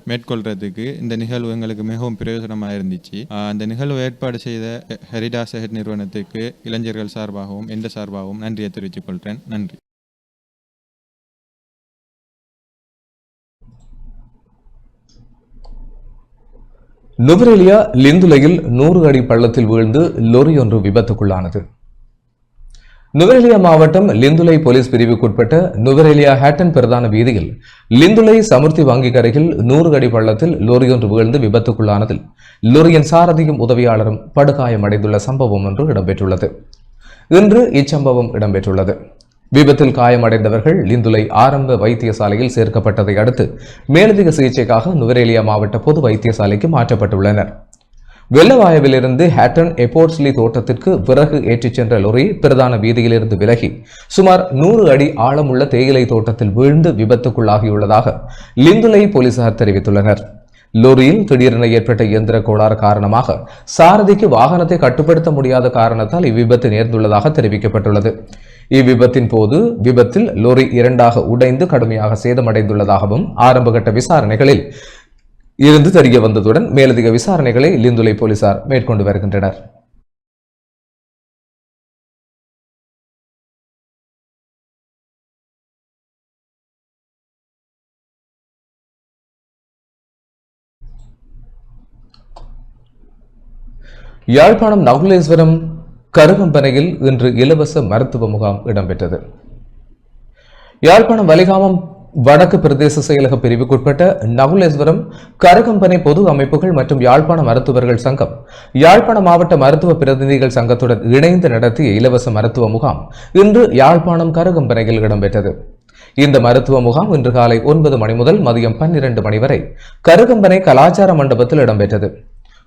மேற்கொள்றதுக்கு இந்த நிகழ்வு எங்களுக்கு மிகவும் பிரயோஜனமாக இருந்துச்சு. அந்த நிகழ்வு ஏற்பாடு செய்த ஹெரிடாஸ் ஹெட் நிறுவனத்துக்கு இளைஞர்கள் சார்பாகவும் எந்த சார்பாகவும் நன்றியை தெரிவித்துக் கொள்கிறேன். நன்றி. நுவரெலியா லிந்துலையில் 100 அடி பள்ளத்தில் வீழ்ந்து லொரி ஒன்று விபத்துக்குள்ளானது. நுவரெலியா மாவட்டம் லிந்துலை போலீஸ் பிரிவுக்குட்பட்ட நுவரெலியா ஹேட்டன் பிரதான வீதியில் லிந்துலை சமுர்த்தி வங்கி அருகில் 100 அடி பள்ளத்தில் லொரி ஒன்று வீழ்ந்து விபத்துக்குள்ளானதில் லொரியின் சாரதியும் உதவியாளரும் படுகாயமடைந்துள்ள சம்பவம் ஒன்று இடம்பெற்றுள்ளது. இன்று இச்சம்பவம் இடம்பெற்றுள்ளது. விபத்தில் காயமடைந்தவர்கள் லிந்துலை ஆரம்ப வைத்தியசாலையில் சேர்க்கப்பட்டதை அடுத்து மேலதிக சிகிச்சைக்காக நுவரெலியா மாவட்ட பொது வைத்தியசாலைக்கு மாற்றப்பட்டுள்ளனர். வெள்ளவாயவிலிருந்து ஹேட்டன் எப்போர்ட்ஸ்லி தோட்டத்திற்கு விறகு ஏற்றிச் சென்ற லொரி பிரதான வீதியிலிருந்து விலகி சுமார் 100 அடி ஆழமுள்ள தேயிலை தோட்டத்தில் வீழ்ந்து விபத்துக்குள்ளாகியுள்ளதாக லிந்துலை போலீசார் தெரிவித்துள்ளனர். லொரியில் திடீரென ஏற்பட்ட இயந்திர கோளாறு காரணமாக சாரதிக்கு வாகனத்தை கட்டுப்படுத்த முடியாத காரணத்தால் இவ்விபத்து நேர்ந்துள்ளதாக தெரிவிக்கப்பட்டுள்ளது. இவ்விபத்தின் போது விபத்தில் லொரி 2ஆக உடைந்து கடுமையாக சேதமடைந்துள்ளதாகவும் ஆரம்பகட்ட விசாரணைகளில் இருந்து தெரிய வந்ததுடன் மேலதிக விசாரணைகளை லிந்துலை போலீசார் மேற்கொண்டு வருகின்றனர். யாழ்ப்பாணம் நகுலேஸ்வரம் கருகம்பனையில் இன்று இலவச மருத்துவ முகாம் இடம்பெற்றது. யாழ்ப்பாணம் வலிகாமம் வடக்கு பிரதேச செயலக பிரிவுக்குட்பட்ட நகுலேஸ்வரம் கருகம்பனை பொது அமைப்புகள் மற்றும் யாழ்ப்பாண மருத்துவர்கள் சங்கம் யாழ்ப்பாண மாவட்ட மருத்துவ பிரதிநிதிகள் சங்கத்துடன் இணைந்து நடத்திய இலவச மருத்துவ முகாம் இன்று யாழ்ப்பாணம் கருகம்பனையில் இடம்பெற்றது. இந்த மருத்துவ முகாம் இன்று காலை 9 மணி முதல் மதியம் 12 மணி வரை கருகம்பனை கலாச்சார மண்டபத்தில் இடம்பெற்றது.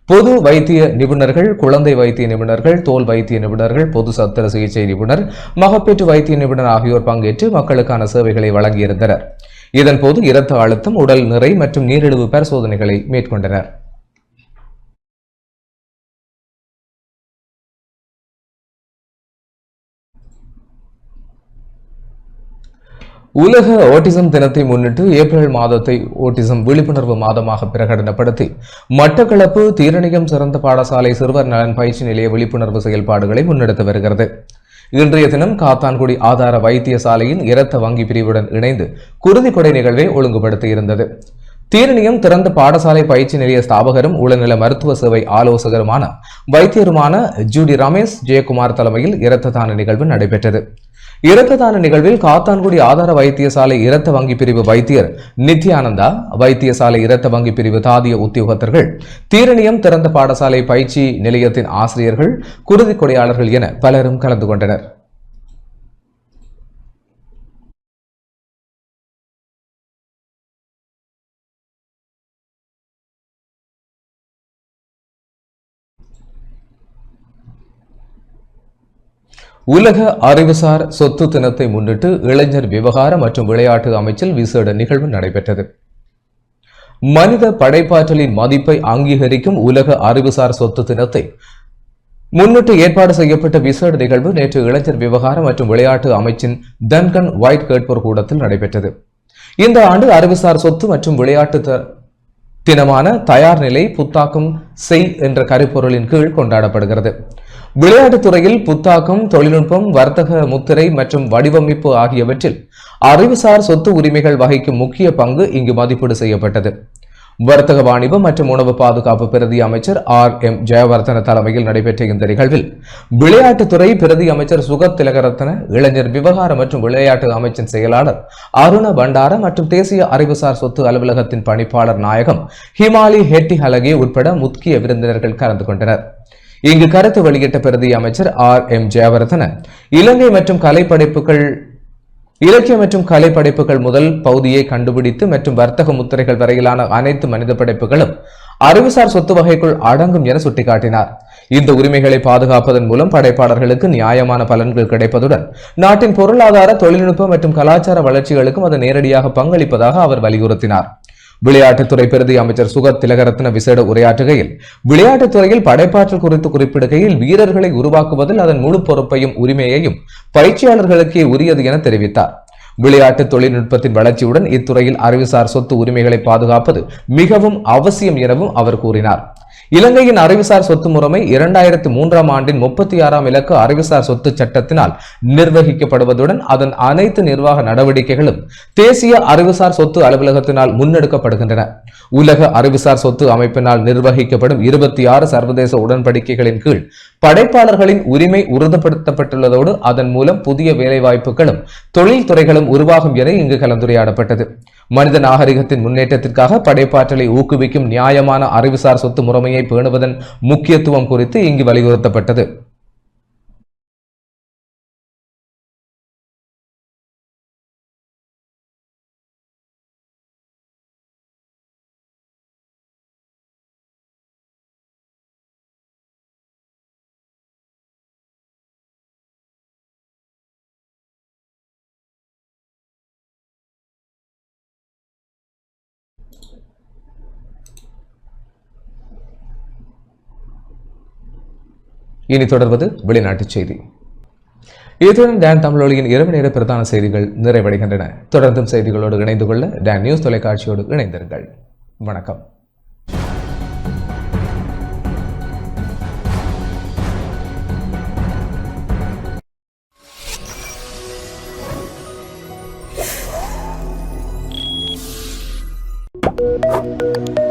பொது வைத்திய நிபுணர்கள், குழந்தை வைத்திய நிபுணர்கள், தோல் வைத்திய நிபுணர்கள், பொது சத்திர சிகிச்சை நிபுணர், மகப்பேற்று வைத்திய நிபுணர் ஆகியோர் பங்கேற்று மக்களுக்கான சேவைகளை வழங்கியிருந்தனர். இதன்போது இரத்த அழுத்தம், உடல் நிறை மற்றும் நீரிழிவு பரிசோதனைகளை மேற்கொண்டனர். உலக ஓட்டிசம் தினத்தை முன்னிட்டு ஏப்ரல் மாதத்தை ஓட்டிசம் விழிப்புணர்வு மாதமாக பிரகடனப்படுத்தி மட்டக்களப்பு தீரணியம் சிறந்த பாடசாலை சிறுவர் நலன் பயிற்சி நிலைய விழிப்புணர்வு செயல்பாடுகளை முன்னெடுத்து வருகிறது. இன்றைய தினம் காத்தான்குடி ஆதார வைத்தியசாலையின் இரத்த வங்கி பிரிவுடன் இணைந்து குருதி கொடை நிகழ்வை ஒழுங்குபடுத்தியிருந்தது. தீரணியம் திறந்த பாடசாலை பயிற்சி நிலைய ஸ்தாபகரும் உளநல மருத்துவ சேவை ஆலோசகருமான வைத்தியருமான ஜூடி ரமேஷ் ஜெயக்குமார் தலைமையில் இரத்த தான நிகழ்வு நடைபெற்றது. இரத்த தான நிகழ்வில் காத்தான்குடி ஆதார வைத்தியசாலை இரத்த வங்கி பிரிவு வைத்தியர் நித்யானந்தா, வைத்தியசாலை இரத்த வங்கி பிரிவு தாதிய உத்தியோகத்தர்கள், தீரணியம் திறந்த பாடசாலை பயிற்சி நிலையத்தின் ஆசிரியர்கள், குருதி கொடையாளர்கள் என பலரும் கலந்து கொண்டனர். உலக அறிவுசார் சொத்து தினத்தை முன்னிட்டு இளைஞர் விவகார மற்றும் விளையாட்டு அமைச்சில் விசேட நிகழ்வு நடைபெற்றது. மனித படைப்பாற்றலின் மதிப்பை அங்கீகரிக்கும் உலக அறிவுசார் சொத்து தினத்தை முன்னிட்டு ஏற்பாடு செய்யப்பட்ட விசேட நிகழ்வு நேற்று இளைஞர் விவகார மற்றும் விளையாட்டு அமைச்சின் தன்கன் ஒயிட் கேட்போர் கூடத்தில் நடைபெற்றது. இந்த ஆண்டு அறிவுசார் சொத்து மற்றும் விளையாட்டு தினமான தயார் நிலை புத்தாக்கம் செய் என்ற கருப்பொருளின் கீழ் கொண்டாடப்படுகிறது. விளையாட்டுத் துறையில் புத்தாக்கம், தொழில்நுட்பம், வர்த்தக முத்திரை மற்றும் வடிவமைப்பு ஆகியவற்றில் அறிவுசார் சொத்து உரிமைகள் வகிக்கும் முக்கிய பங்கு இங்கு மதிப்பீடு செய்யப்பட்டது. வர்த்தக வாணிபம் மற்றும் உணவு பாதுகாப்பு பிரதி அமைச்சர் R.M. ஜெயவர்தன தலைமையில் நடைபெற்ற இந்த நிகழ்வில் விளையாட்டுத்துறை பிரதி அமைச்சர் சுகத் திலகரத்ன, இளைஞர் விவகார மற்றும் விளையாட்டு அமைச்சின் செயலாளர் அருண பண்டார மற்றும் தேசிய அறிவுசார் சொத்து அலுவலகத்தின் பணிப்பாளர் நாயகம் ஹிமாலி ஹெட்டி ஹலகே உட்பட முக்கிய விருந்தினர்கள் கலந்து கொண்டனர். இங்கு கருத்து வெளியிட்ட பிரதி அமைச்சர் R.M. ஜெயவர்தன, இலங்கை மற்றும் இலக்கிய மற்றும் கலை படைப்புகள் முதல் பகுதியை கண்டுபிடித்து மற்றும் வர்த்தக முத்திரைகள் வரையிலான அனைத்து மனித படைப்புகளும் அறிவுசார் சொத்து வகைக்குள் அடங்கும் என சுட்டிக்காட்டினார். இந்த உரிமைகளை பாதுகாப்பதன் மூலம் படைப்பாளர்களுக்கு நியாயமான பலன்கள் கிடைப்பதுடன் நாட்டின் பொருளாதார, தொழில்நுட்ப மற்றும் கலாச்சார வளர்ச்சிகளுக்கும் அது நேரடியாக பங்களிப்பதாக அவர் வலியுறுத்தினார். விளையாட்டுத்துறை பிரதி அமைச்சர் சுகத் திலகரத்ன விசேட உரையாற்றுகையில், விளையாட்டுத்துறையில் படைப்பாற்றல் குறித்து குறிப்பிடுகையில் வீரர்களை உருவாக்குவதில் அதன் முழு பொறுப்பையும் உரிமையையும் பயிற்சியாளர்களுக்கே உரியது என தெரிவித்தார். விளையாட்டு தொழில்நுட்பத்தின் வளர்ச்சியுடன் இத்துறையில் அறிவுசார் சொத்து உரிமைகளை பாதுகாப்பது மிகவும் அவசியம் எனவும் அவர் கூறினார். இலங்கையின் அறிவுசார் சொத்து முறைமை 2003ஆம் ஆண்டின் 36ஆம் இலக்க அறிவுசார் சொத்து சட்டத்தினால் நிர்வகிக்கப்படுவதுடன் அதன் அனைத்து நிர்வாக நடவடிக்கைகளும் தேசிய அறிவுசார் சொத்து அலுவலகத்தினால் முன்னெடுக்கப்படுகின்றன. உலக அறிவுசார் சொத்து அமைப்பினால் நிர்வகிக்கப்படும் 26 சர்வதேச உடன்படிக்கைகளின் கீழ் படைப்பாளர்களின் உரிமை உறுதிப்படுத்தப்பட்டுள்ளதோடு அதன் மூலம் புதிய வேலைவாய்ப்புகளும் தொழில்துறைகளும் உருவாகும் என இங்கு கலந்துரையாடப்பட்டது. மனித நாகரிகத்தின் முன்னேற்றத்திற்காக படைப்பாற்றலை ஊக்குவிக்கும் நியாயமான அறிவுசார் சொத்து முறைமையை பேணுவதன் முக்கியத்துவம் குறித்து இங்கு வலியுறுத்தப்பட்டது. இனி தொடர்வது வெளிநாட்டுச் செய்தி. இத்துடன் டான் தமிழொலியின் இரவு நேர பிரதான செய்திகள் நிறைவடைகின்றன. தொடர்ந்தும் செய்திகளோடு இணைந்து கொள்ள டான் நியூஸ் தொலைக்காட்சியோடு இணைந்திருங்கள். வணக்கம். வணக்கம்.